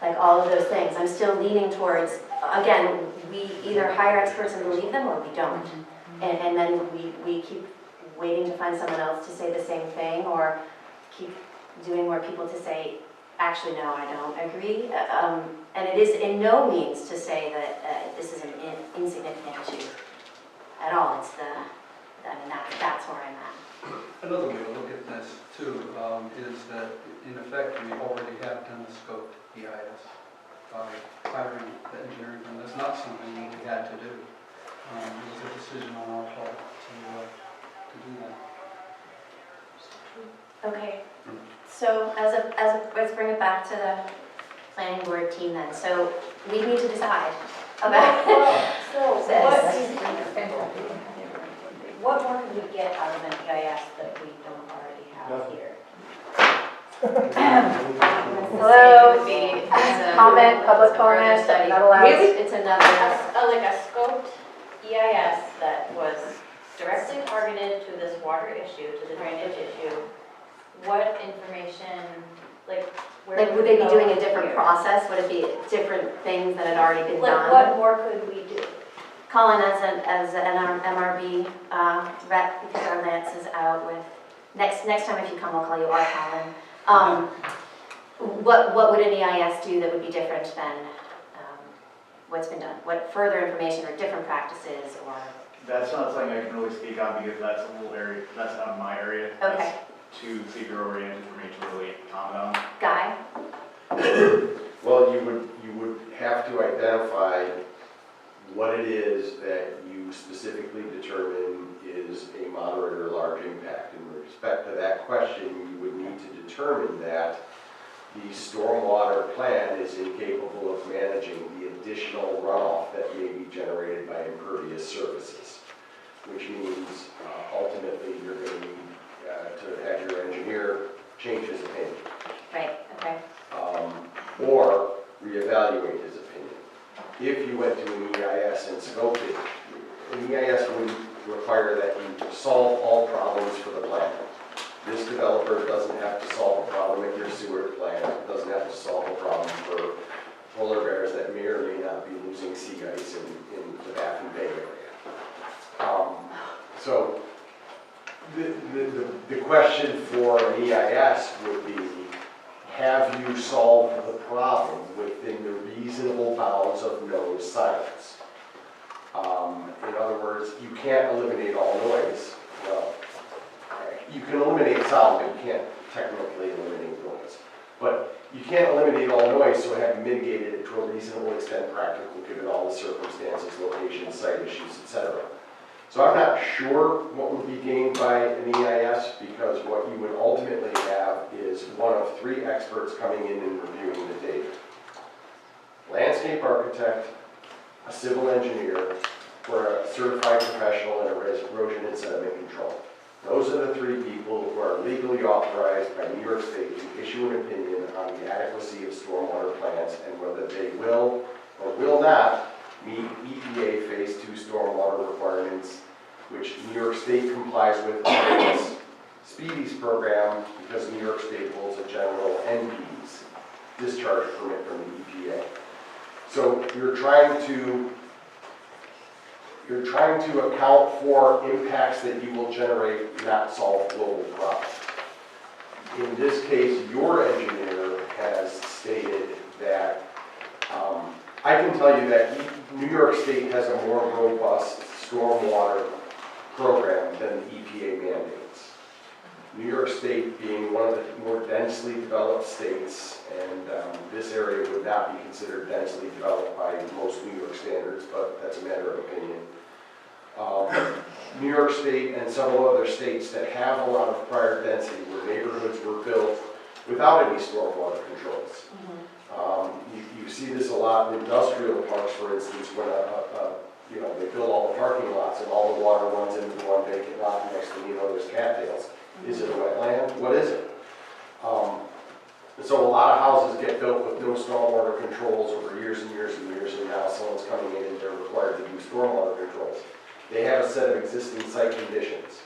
like all of those things. I'm still leaning towards, again, we either hire experts and believe them or we don't. And then we keep waiting to find someone else to say the same thing, or keep doing more people to say, actually, no, I don't agree. And it is in no means to say that this is an insignificant issue at all. It's that's where I'm at.
Another way to look at this too is that in effect we already have done the scope EIS by hiring the engineering firm. That's not something that we had to do. It was a decision on our part to do that.
Okay, so let's bring it back to the planning board team then. So we need to decide about
So
this.
what more can we get out of an EIS that we don't already have here?
Hello?
Would be
Comment, public
further
comment,
study.
not allowed.
Really? It's another,
Like a scoped EIS that was directly targeted to this water issue, to the drainage issue. What information, like, where
like, would they be
we
doing
go
a different
here?
process? Would it be different things that had already been
Like,
done?
what more could we do?
Colin, as an MRB rep, because our Lance is out with, next time if you come, I'll call you our Colin. What would an EIS do that would be different than what's been done? What further information or different practices or?
That's not something I can really speak on because that's a whole area, that's not my area.
Okay.
That's too SEQRA oriented for me to really comment on.
Guy?
Well, you would have to identify what it is that you specifically determine is a moderate or large impact. In respect to that question, you would need to determine that the stormwater plan is incapable of managing the additional runoff that may be generated by impervious surfaces, which means ultimately you're going to need to have your engineer change his opinion.
Right, okay.
Or reevaluate his opinion. If you went to an EIS and scoped it, an EIS would require that you solve all problems for the plant. This developer doesn't have to solve a problem at your sewer plant, doesn't have to solve a problem for polar bears that may or may not be losing sea ice in the Baffin Bay area. So the question for an EIS would be, have you solved the problem within the reasonable bounds of known science? In other words, you can't eliminate all noise. Well, you can eliminate sound, but you can't technically eliminate noise. But you can't eliminate all noise, so have you mitigated it to a reasonable extent practical given all the circumstances, locations, site issues, etc. So I'm not sure what would be gained by an EIS, because what you would ultimately have is one of three experts coming in and reviewing the data. Landscape architect, a civil engineer, or a certified professional in erosion and sediment control. Those are the three people who are legally authorized by New York State to issue an opinion on the adequacy of stormwater plans and whether they will or will not meet EPA Phase 2 stormwater requirements, which New York State complies with under its SPEEDIES program, because New York State holds a general NPDES, discharge permit from the EPA. So you're trying to account for impacts that you will generate, not solve global problems. In this case, your engineer has stated that, I can tell you that New York State has a more robust stormwater program than the EPA mandates. New York State being one of the more densely developed states, and this area would not be considered densely developed by most New York standards, but that's a matter of opinion. New York State and several other states that have a lot of prior density where neighborhoods were built without any stormwater controls. You see this a lot in industrial parks, for instance, when they build all the parking lots and all the water runs into the one vacant lot, and next thing you know, there's cattails. Is it a wetland? What is it? And so a lot of houses get built with no stormwater controls over years and years and years, and now someone's coming in and they're required to do stormwater controls. They have a set of existing site conditions.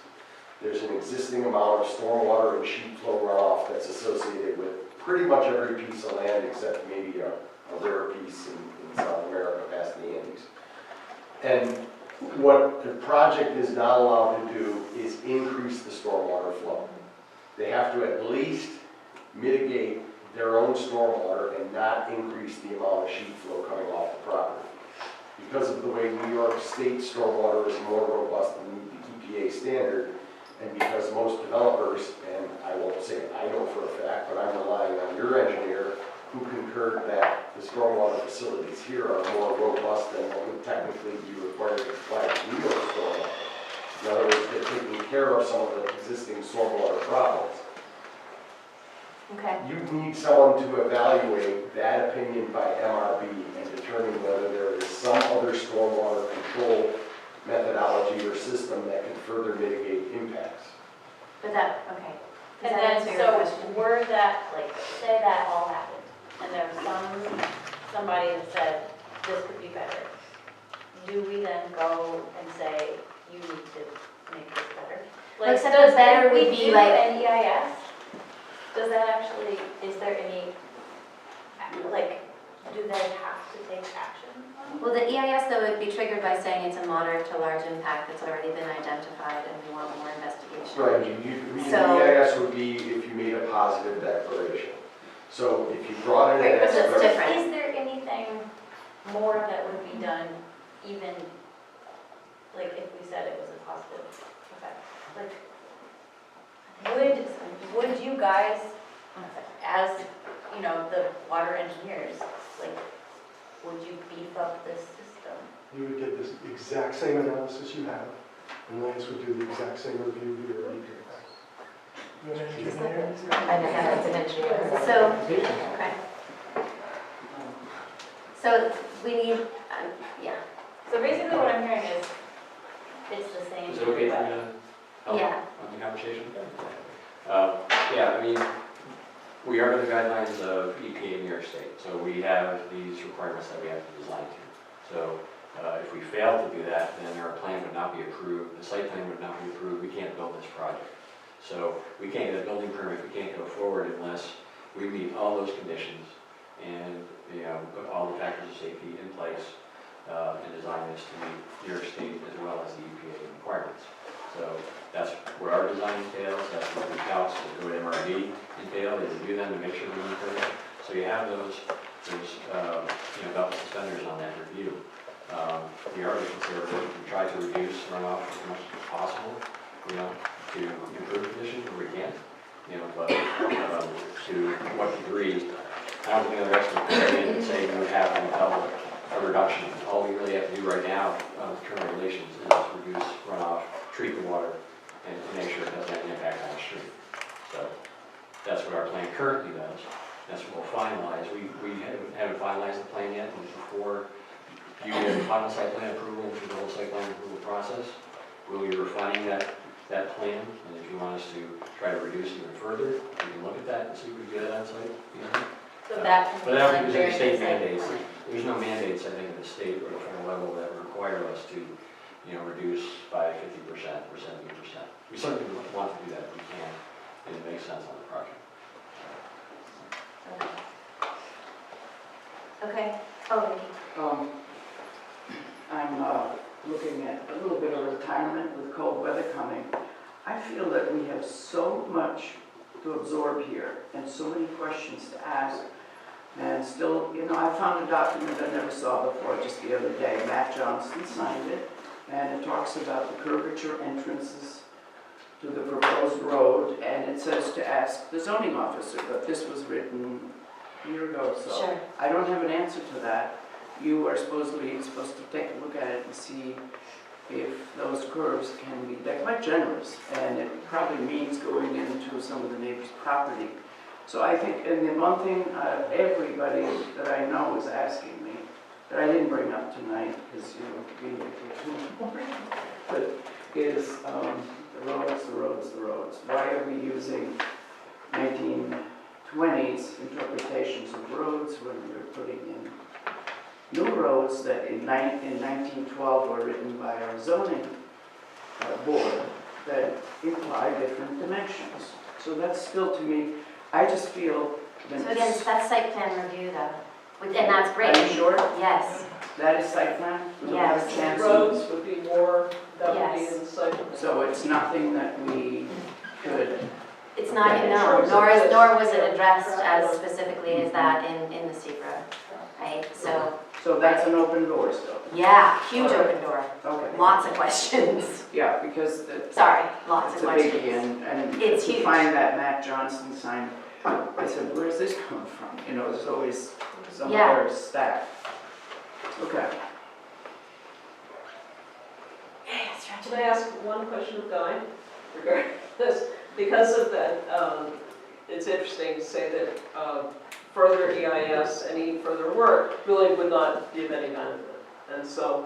There's an existing amount of stormwater and sheet flow runoff that's associated with pretty much every piece of land except maybe a rare piece in South America past the Andes. And What the project is not allowed to do is increase the stormwater flow. They have to at least mitigate their own stormwater and not increase the amount of sheet flow coming off the property. Because of the way New York State stormwater is more robust than the EPA standard, and because most developers, and I won't say I know for a fact, but I'm relying on your engineer who concurred that the stormwater facilities here are more robust than what would technically be required to comply with New York stormwater. In other words, they're taking care of some of the existing stormwater problems.
Okay.
You need someone to evaluate that opinion by MRB and determine whether there is some other stormwater control methodology or system that can further mitigate impacts.
But that, okay. Does
And
that
then,
answer your question?
so were that, like, say that all happened, and there was somebody that said, this could be better. Do we then go and say, you need to make this better?
Well, except the better would be like-
An EIS, does that actually, is there any, like, do they have to take action?
Well, the EIS though would be triggered by saying it's a moderate to large impact that's already been identified and we want more investigation.
Right, the
So-
EIS would be if you made a positive declaration. So if you brought in an
Right, but that's
expert,
different.
Is there anything more that would be done, even, like, if we said it was a positive effect? Like, would you guys, as, you know, the water engineers, like, would you beef up this system?
You would get this exact same analysis you have, and Lance would do the exact same review here.
I know that's an engineer.
So, okay. So we need, yeah,
So basically what I'm hearing is, it's the same.
Is it okay for me to help
Yeah.
on the conversation? Yeah, I mean, we are in the guidelines of EPA in New York State, so we have these requirements that we have to design to. So if we fail to do that, then our plan would not be approved, the site plan would not be approved, we can't build this project. So we can't get a building permit, we can't go forward unless we meet all those conditions and, you know, put all the factors of safety in place and design this to meet New York State as well as the EPA requirements. So that's what our design entails, that's what the calcs that go to MRB entail, they review them to make sure we meet them. So you have those you know, belt and suspenders on that review. We are conservative, we try to reduce runoff as much as possible, you know, to improve conditions where we can, you know, but to what degree, I don't think other experts can come in and say we would have to double a reduction. All we really have to do right now with current regulations is reduce runoff, treat the water, and make sure it doesn't have an impact on the stream. So that's what our plan currently does. That's what we'll finalize. We haven't finalized the plan yet, and before you get the final site plan approval through the whole site plan approval process, we'll be refining that plan, and if you want us to try to reduce even further, we can look at that and see if we can get it on site. You know?
So that can
But
be
I don't
like
think there's any state
very
mandates.
specific.
There's no mandates, I think, at the state or the federal level that require us to, you know, reduce by 50% or 70%. We certainly want to do that if we can, and it makes sense on the project.
okay. Oh, Vicki.
I'm looking at a little bit of retirement with cold weather coming. I feel that we have so much to absorb here and so many questions to ask. And still, you know, I found a document I never saw before just the other day. Matt Johnson signed it, and it talks about the curvature entrances to the proposed road, and it says to ask the zoning officer, but this was written a year ago, so
Sure.
I don't have an answer to that. You are supposed to take a look at it and see if those curves can be, they're quite generous, and it probably means going into some of the neighbors' property. So I think, and the one thing everybody that I know is asking me, that I didn't bring up tonight, because, you know, being vacation, but is the roads. Why are we using 1920s interpretations of roads when we're putting in new roads that in 1912 were written by our zoning board that imply different dimensions? So that's still, to me, I just feel that
So again, that's site plan review though, and that's great.
Are you sure?
Yes.
That is site plan? We don't have a
Yes.
chance to-
Roads would be more, that would be
Yes.
in site.
So it's nothing that we could,
It's not,
Okay.
no, nor was it addressed as specifically as that in the SEQRA, right? So,
that's an open door still.
yeah, huge open door,
Okay.
lots of questions.
Yeah, because the
Sorry, lots
it's
of
a
questions.
biggie, and
It's
to
huge.
find that Matt Johnson sign, I said, where's this come from? You know, there's always some
Yeah.
other stack. Okay.
Can I ask one question of Guy regarding this? Because of that, it's interesting to say that further EIS, any further work, really would not be of any benefit. And so,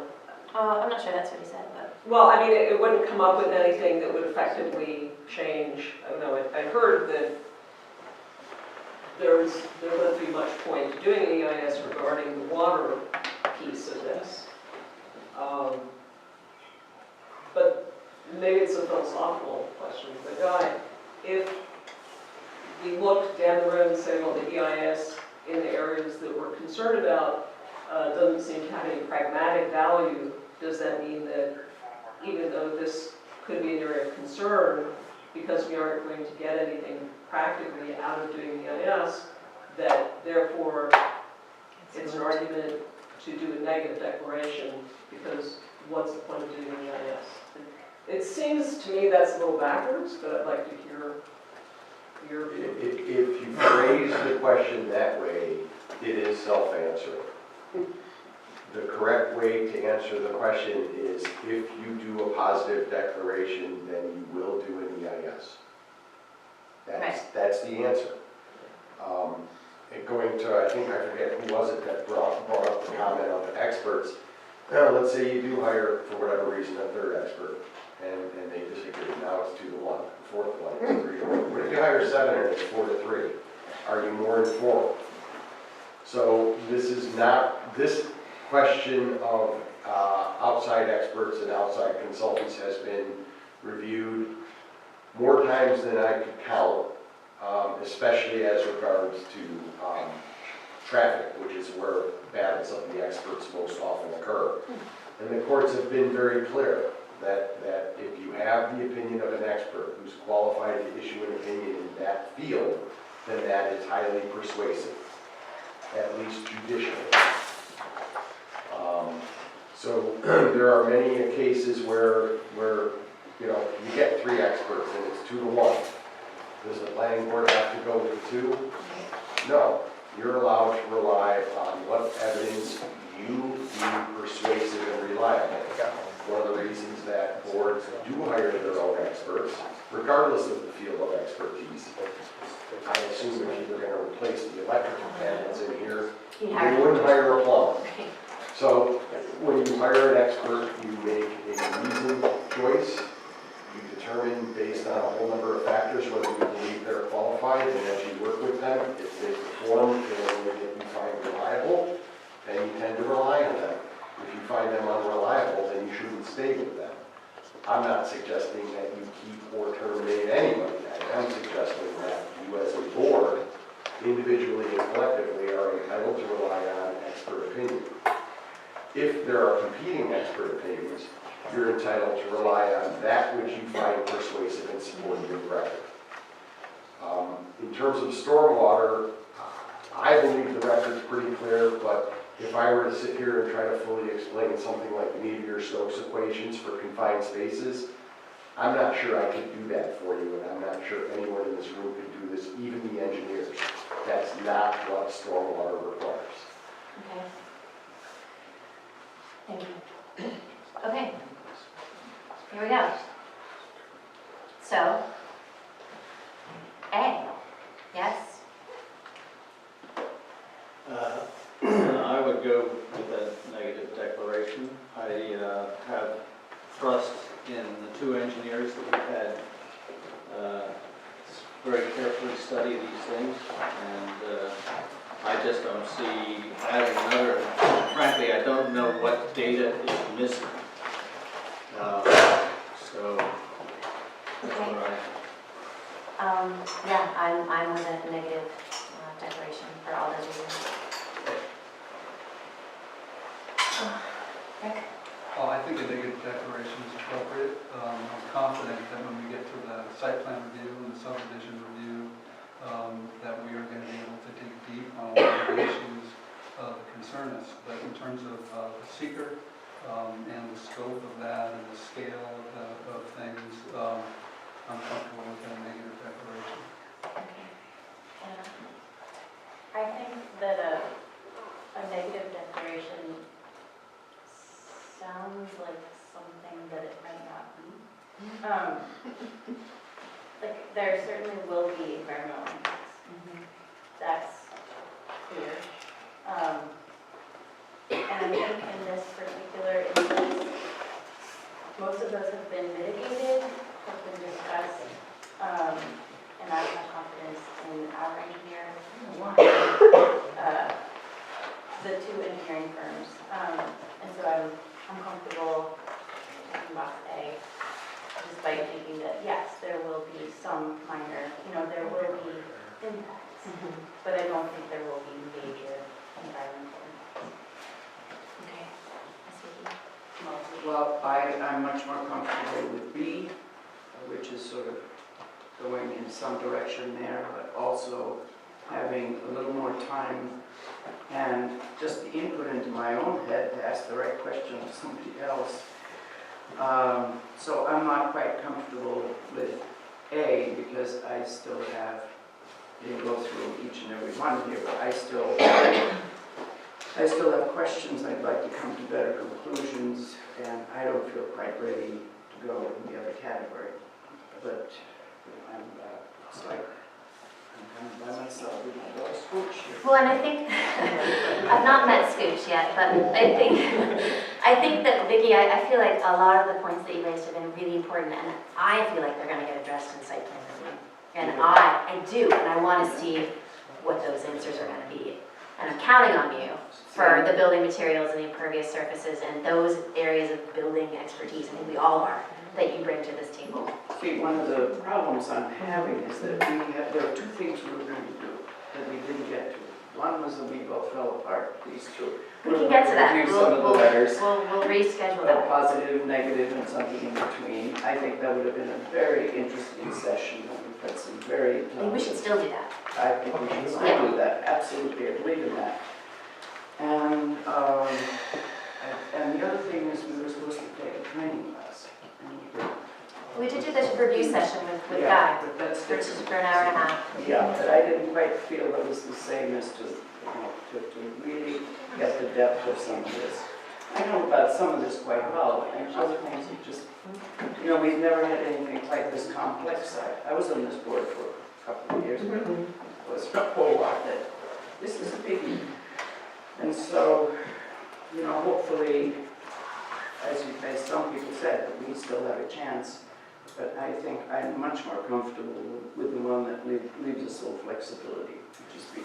I'm not sure that's what he said, but.
well, I mean, it wouldn't come up with anything that would effectively change. I don't know, I heard that there wouldn't be much point to doing an EIS regarding the water piece of this. But maybe it's a philosophical question for the guy. If we look down the road and say, well, the EIS in the areas that we're concerned about doesn't seem to have any pragmatic value, does that mean that even though this could be an area of concern, because we aren't going to get anything practically out of doing the EIS, that therefore it's an argument to do a negative declaration, because what's the point of doing the EIS? It seems to me that's a little backwards, but I'd like to hear your view.
If you phrase the question that way, it is self-answering. The correct way to answer the question is if you do a positive declaration, then you will do an EIS. That's the answer. And going to, I think, I forget who was it that brought up the comment on the experts. Let's say you do hire, for whatever reason, a third expert, and they disagree. Now it's 2-1. The fourth one is 3-1. What if you hire 7 and it's 4-3? Are you more informed? So this is not, this question of outside experts and outside consultants has been reviewed more times than I could count, especially as regards to traffic, which is where battles of the experts most often occur. And the courts have been very clear that if you have the opinion of an expert who's qualified to issue an opinion in that field, then that is highly persuasive, at least judicially. So there are many cases where you know, you get 3 experts and it's 2-1. Does the planning board have to go with 2? No. You're allowed to rely on what evidence you deem persuasive and reliable. One of the reasons that boards do hire their own experts, regardless of the field of expertise, I assume if you were going to replace the electrical panels in here, you wouldn't hire a plumber. So when you hire an expert, you make a reasoned choice. You determine based on a whole number of factors whether you believe they're qualified, and as you work with them, if they perform in a way that you find reliable, then you tend to rely on them. If you find them unreliable, then you shouldn't stay with them. I'm not suggesting that you keep or terminate anybody. I am suggesting that you as a board, individually and collectively, are entitled to rely on expert opinion. If there are competing expert opinions, you're entitled to rely on that which you find persuasive and supportive of the record. In terms of stormwater, I believe the record's pretty clear, but if I were to sit here and try to fully explain something like Navier-Stokes equations for confined spaces, I'm not sure I could do that for you, and I'm not sure anyone in this room could do this, even the engineers. That's not what stormwater requires.
Okay. Thank you. Okay. Here we go. So, A, yes?
I would go with a negative declaration. I have trust in the 2 engineers that we've had very carefully study these things, and I just don't see adding another. Frankly, I don't know what data is missing. So that's
Okay.
what
Yeah, I'm with a negative declaration for all those reasons.
Well, I think a negative declaration is appropriate. I'm confident that when we get to the site plan review and the subdivision review, that we are going to be able to dig deep on the issues that concern us. But in terms of the seeker and the scope of that and the scale of things, I'm comfortable with a negative declaration.
I think that a negative declaration sounds like something that it might not be. Like, there certainly will be environmental impacts. That's clear. And I think in this particular instance, most of those have been mitigated, have been discussed, and I have confidence in our engineer, the two engineering firms. And so I'm comfortable in box A, despite thinking that, yes, there will be some minor, there will be impacts, but I don't think there will be major environmental impacts.
Okay.
Well, I'm much more comfortable with B, which is sort of going in some direction there, but also having a little more time and just the input into my own head to ask the right question of somebody else. So I'm not quite comfortable with A because I still have, didn't go through each and every one here, but I still have questions. I'd like to come to better conclusions, and I don't feel quite ready to go in the other category. But it's like I'm kind of by myself with my dog Scooch here.
Well, and I think, I've not met Scooch yet, but I think that, Vicki, I feel like a lot of the points that you raised have been really important, and I feel like they're going to get addressed in site plan review. And I do, and I want to see what those answers are going to be. And I'm counting on you for the building materials and the impervious surfaces and those areas of building expertise, I think we all are, that you bring to this table.
See, one of the problems I'm having is that there are two things we were going to do that we didn't get to. One was the we both fell apart, these two.
We can get to that.
Review some of the letters.
We'll reschedule that.
Positive, negative, and something in between. I think that would have been a very interesting session. We've had some very...
I think we should still do that.
I think we should still do that. Absolutely, I believe in that. And the other thing is we were supposed to take a training class.
We did do this review session with
Yeah,
Guy,
but that's
which is
different.
for an hour and a half.
Yeah, but I didn't quite feel it was the same as to really get the depth of some of this. I know about some of this quite well, and other things are just, we've never had anything quite this complex. I was on this board for a couple of years. It was a whole lot that this is a biggie. And so, hopefully, as some people said, that we still have a chance. But I think I'm much more comfortable with the one that leaves us full flexibility, which is B.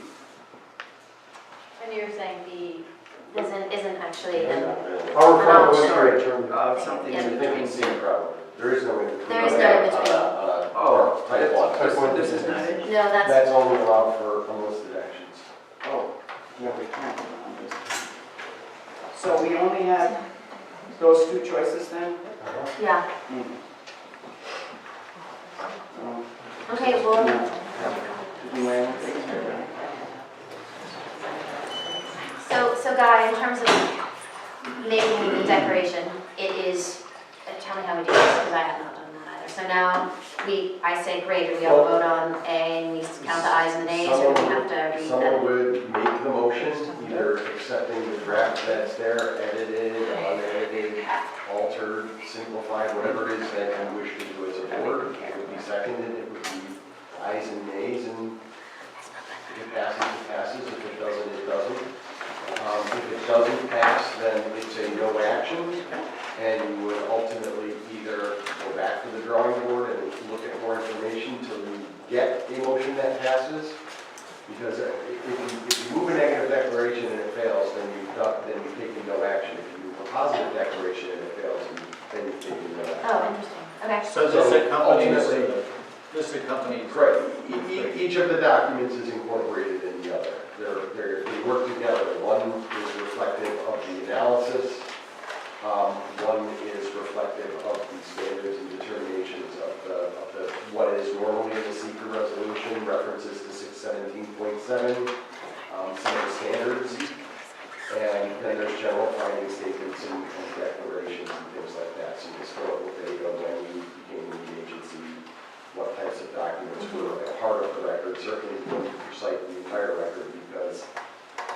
And you're saying B
Isn't actually,
Our front was
Sorry,
very
something
Yeah.
in
I think
between.
it's the problem. There is no in between.
There is no in between.
Oh,
Type one.
this is not it?
no, that's,
That's only allowed for unlisted actions.
Oh, yeah, we can't on this. So we only have those two choices then?
yeah. Okay, well, so Guy, in terms of making the declaration, it is, tell me how we do this, because I have not done that either. So now, I say, great, do we all vote on A, and we count the ayes and the nays, or do we have to read
Someone
them?
would make the motion, either accepting the draft that's there, edited, unedited, altered, simplified, whatever it is that you wish to do as a board. It would be seconded, it would be ayes and nays, and if it passes, it passes. If it doesn't, it doesn't. If it doesn't pass, then it's a no action, and you would ultimately either go back to the drawing board and look at more information till you get a motion that passes. Because if you move a negative declaration and it fails, then you've taken no action. If you move a positive declaration and it fails, then you've taken no action.
Oh, interesting, okay.
So this accompanies.
Right. Each of the documents is incorporated in the other. They work together. One is reflective of the analysis One is reflective of the standards and determinations of what is normally in the SEQRA resolution, references to 617.7, some of the standards. And then there's general finding statements and declarations and things like that. Some historical data, when we became a lead agency, what types of documents were a part of the record. Certainly we wouldn't recite the entire record because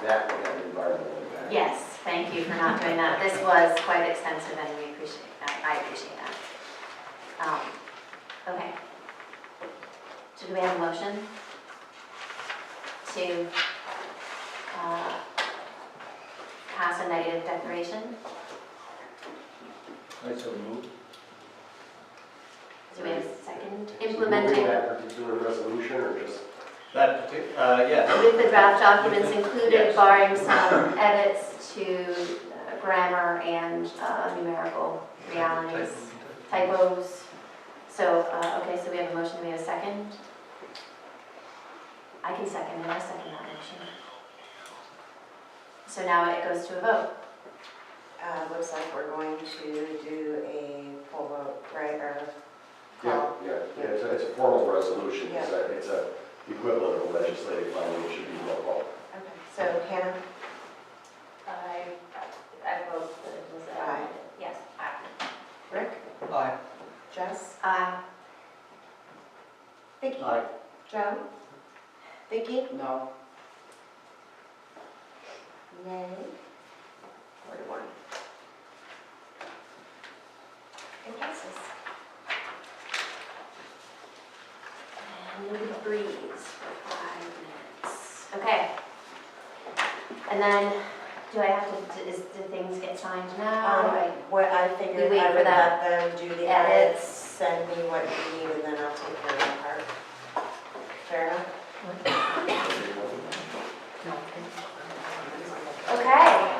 that would have an environmental impact.
Yes, thank you for not doing that. This was quite extensive and we appreciate that. I appreciate that. Okay. So do we have a motion to pass a negative declaration?
I so move.
Do we have a second?
Moving
Implementing
that particular resolution or just?
That particular, yeah.
with the draft documents included,
Yes.
barring some edits to grammar and numerical realities, typos. So, okay, so we have a motion, we have a second. I can second it, I second that motion. So now it goes to a vote.
Looks like we're going to do a full vote, right, or
Yeah,
call?
yeah, it's a formal resolution.
Yeah.
It's a equivalent of a legislative finding, it should be roll call.
Okay, so Hannah?
I vote that it was,
Aye.
yes, aye.
Rick?
Aye.
Jess?
Aye.
Vicky?
Aye.
Joe? Vicky?
No.
Nay? 41. It passes.
And we breathe for 5 minutes. Okay. And then, do I have to, do things get signed now?
What I figured
We wait
I
for
would
that.
let them do the
Edits.
edits, send me what you need, and then I'll take care of the part. Fair enough?
Okay.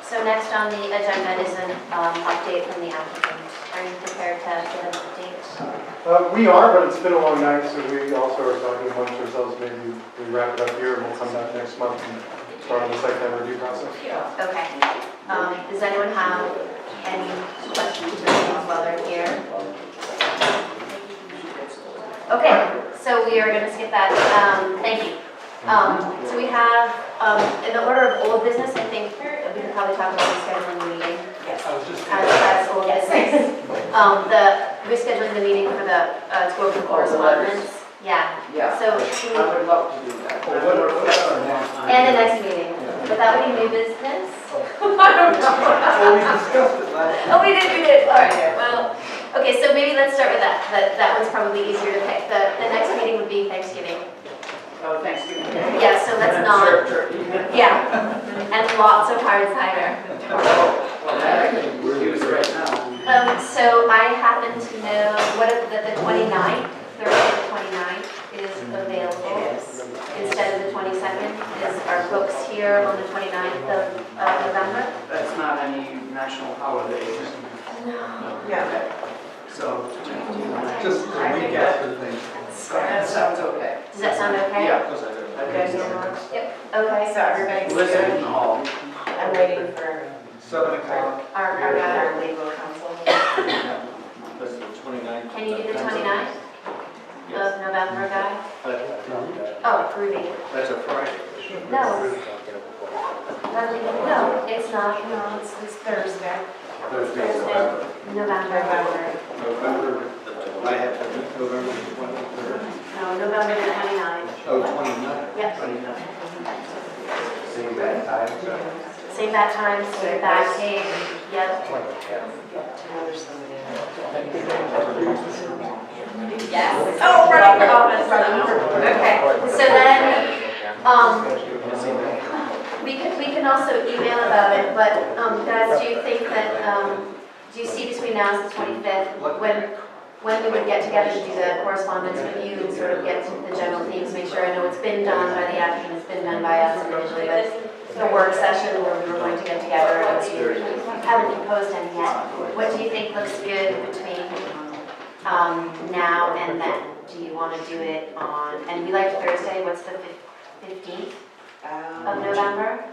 So next on the agenda is an update from the applicant. Are you prepared to give an update?
We are, but it's been a long night, so we also are talking amongst ourselves, maybe we wrap it up here and we'll come back next month and start on the site plan review process.
Okay. Does anyone have any questions or things while they're here? Okay, so we are going to skip that. Thank you. So we have, in the order of old business, I think we can probably talk about rescheduling the meeting.
Yes.
I was just.
As old business. The rescheduling the meeting for the, to go over correspondence. Yeah.
Yeah.
So,
I would love to do that.
and the next meeting. But that would be new business?
Well, we discussed it last.
Oh, we did. All right, well, okay, so maybe let's start with that. That one's probably easier to pick. The next meeting would be Thanksgiving.
Oh, Thanksgiving.
Yeah, so let's not,
Turkey.
yeah, and lots of hard cider.
Well, that I can use right now.
So I happen to know what if the 29th, Thursday the 29th is available instead of the 22nd. Is our books here on the 29th of November?
That's not any national holiday.
No.
Yeah.
So,
Just a week after things.
that sounds okay.
Does that sound okay?
Yeah.
Okay, so
Yep, okay.
so everybody's
Listen in
good?
the hall.
I'm waiting for
7 o'clock.
Our
legal counsel.
That's the 29th.
can you do the 29th of November, guy? Oh, Ruby.
That's a Friday.
No. No, it's not.
No, it's Thursday.
Thursday, November.
November.
November, I have to do November 23rd.
No, November the 29th.
Oh, 29th.
Yep.
Same bad time.
Same bad time, same bad page. Yep.
Now there's somebody.
Yes. Oh, running for office. Okay, so then, we can also email about it, but, guys, do you think that, do you see between now and the 25th, when we would get together to do the correspondence review and sort of get to the general themes, make sure, I know it's been done by the applicant, it's been done by us individually, but the work session where we were going to get together, and we haven't proposed any yet. What do you think looks good between now and then? Do you want to do it on, and we like Thursday, what's the 15th? of November?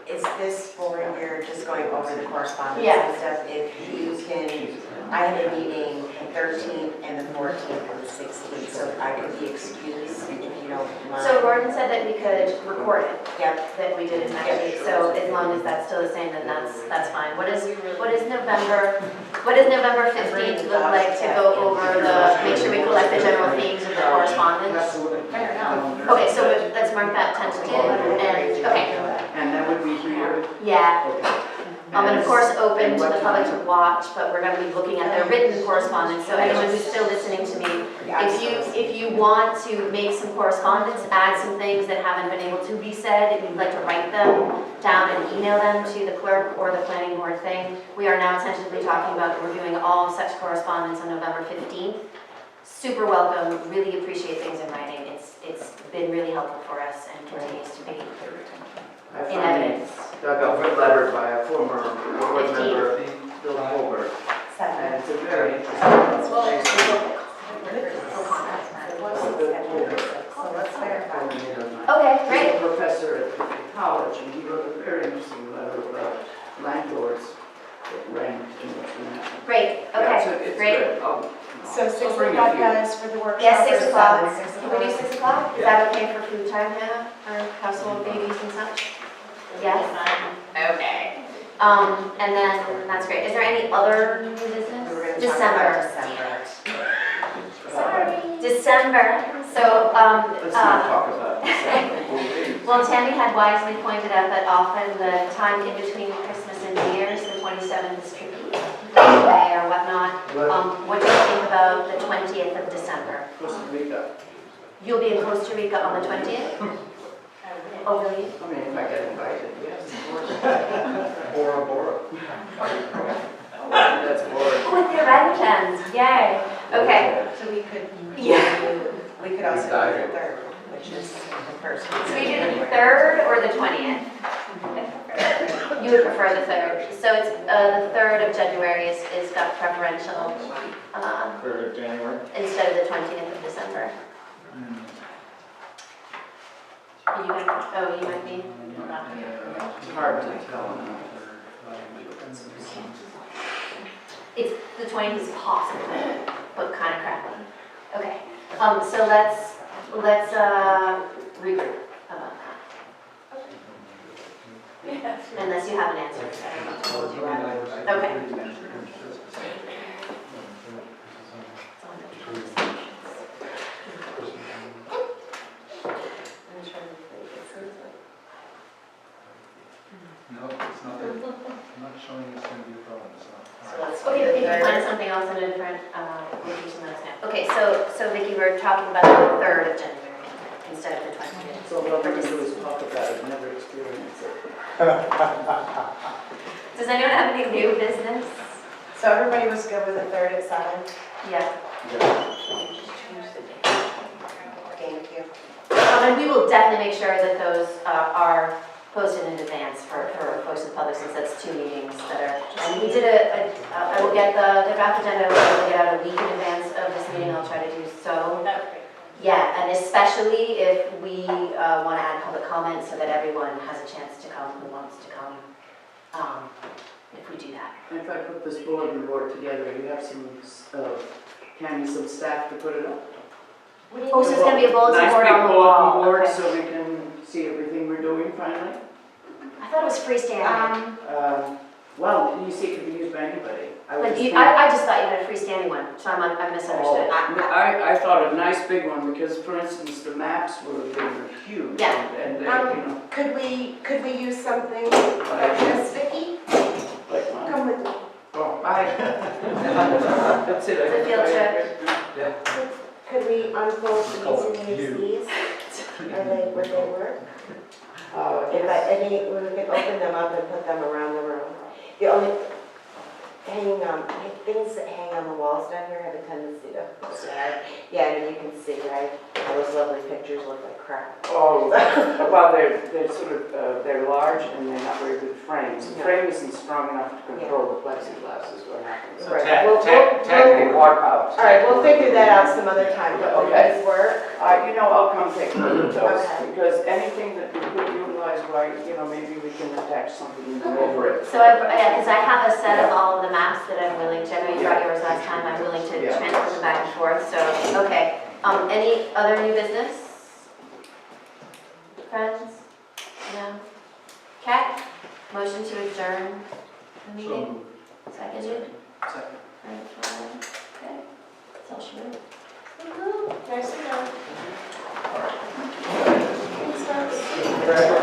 Is this for, you're just going over the correspondence
Yeah.
and stuff? If you can, I have a meeting the 13th and the 14th and the 16th, so I could be excused if you don't mind.
So Gordon said that we could record it,
Yep.
that we did it next week, so as long as that's still the same, then that's fine. What is November 15th look like to go over make sure we collect the general themes of the correspondence?
Fair enough.
Okay, so let's mark that tentative, and, okay,
And that would be here.
yeah.
Okay.
And of course, open
and
to
what
the public to
time?
watch, but we're gonna be looking at the written correspondence, so anyone who's still listening to me, if you want to make some correspondence, add some things that haven't been able to be said, if you'd like to write them down and email them to the clerk or the planning board thing, we are now tentatively talking about reviewing all such correspondence on November 15th. Super welcome, really appreciate things in writing, it's been really helpful for us and continues to be
I
in
find
evidence.
I got a letter by a former board member, Bill Holbert, and it's a very interesting.
So let's verify.
Okay,
He's
great.
a professor at the college, and he wrote a very interesting letter about landlords that rent too much land.
Great,
Yeah, so
okay,
it's
great.
good.
So 6
I'll bring a
o'clock
few.
guys for the workshop?
Yes,
or
6 o'clock.
7? 6
Can we do 6 o'clock? Is that okay for food time, Hannah, or household babies and such? Yes? Okay. And then, that's great. Is there any other new business?
We're going to talk about
December.
December.
December, so,
Let's not talk about this.
well, Tammy had wisely pointed out that often the time in between Christmas and New Year's, the 27th is tricky, May or whatnot. What do you think about the 20th of December?
Costa Rica.
You'll be in Costa Rica on the 20th? Oh, really?
I mean, if I get invited, yes, of course.
Bora Bora.
That's boring.
Oh, with the orangutans, yay. Okay,
So we could,
yeah.
we could also do the 3rd, which is the first.
So we do the 3rd or the 20th? You would prefer the 3rd. So it's, the 3rd of January is got preferential,
3rd of January.
instead of the 20th of December. You might, oh, you might be.
It's hard to tell now.
It's, the 20th is possible, but kind of crappy. Okay, so let's regroup about that. Unless you have an answer. Okay.
No, it's not, I'm not showing it's going to be a problem, so.
Okay, but if you find something else in a different location, let us know. Okay, so Vicki, we're talking about the 3rd of January instead of the 20th.
So what we're going to do is talk about it, never experience it.
Does anyone have any new business?
So everybody was good with the 3rd at 7?
Yeah.
Thank you.
And we will definitely make sure that those are posted in advance for folks in the public, since that's 2 meetings that are, and we did I will get the draft agenda, we'll get out a week in advance of this meeting, I'll try to do so. Yeah, and especially if we want to add public comment so that everyone has a chance to come who wants to come, if we do that.
If I put this bulletin board together, you have some, Tammy, some staff to put it up?
Oh, so it's going to be a bulletin board on the wall.
Nice big bulletin board
Okay.
so we can see everything we're doing finally.
I thought it was freestanding.
Well, you see, it can be used by anybody.
But I just thought you had a freestanding one, so I misunderstood.
I thought a nice big one, because for instance, the maps were huge.
Yeah.
And they, you know,
Could we use something like this, Vicki?
like mine.
Come with me.
Oh, that's it.
It's a field trip.
Could we unfold these and use these? Would they work? We could open them up and put them around the room. The only things that hang on the walls down here have a tendency to sag. Yeah, I mean, you can see, right? All those lovely pictures look like crap.
Oh, well, they're sort of, they're large and they're not very good frames. The frame isn't strong enough to control the plexiglass is what happens.
Right. We'll
walk out.
All right, we'll figure that out some other time, but would
Okay.
this work?
You know, I'll come take a look at those,
Okay.
because anything that we could utilize, right, you know, maybe we can attach something over it.
So because I have a set of all of the maps that I'm willing to, I know you brought yours last time, I'm willing to
Yeah.
transfer them back and forth, so, okay. Any other new business? Friends? No? Cat? Motion to adjourn the meeting? Seconded?
Second.
Okay. That's all she wrote. Woo-hoo. There's the note. Thanks, folks.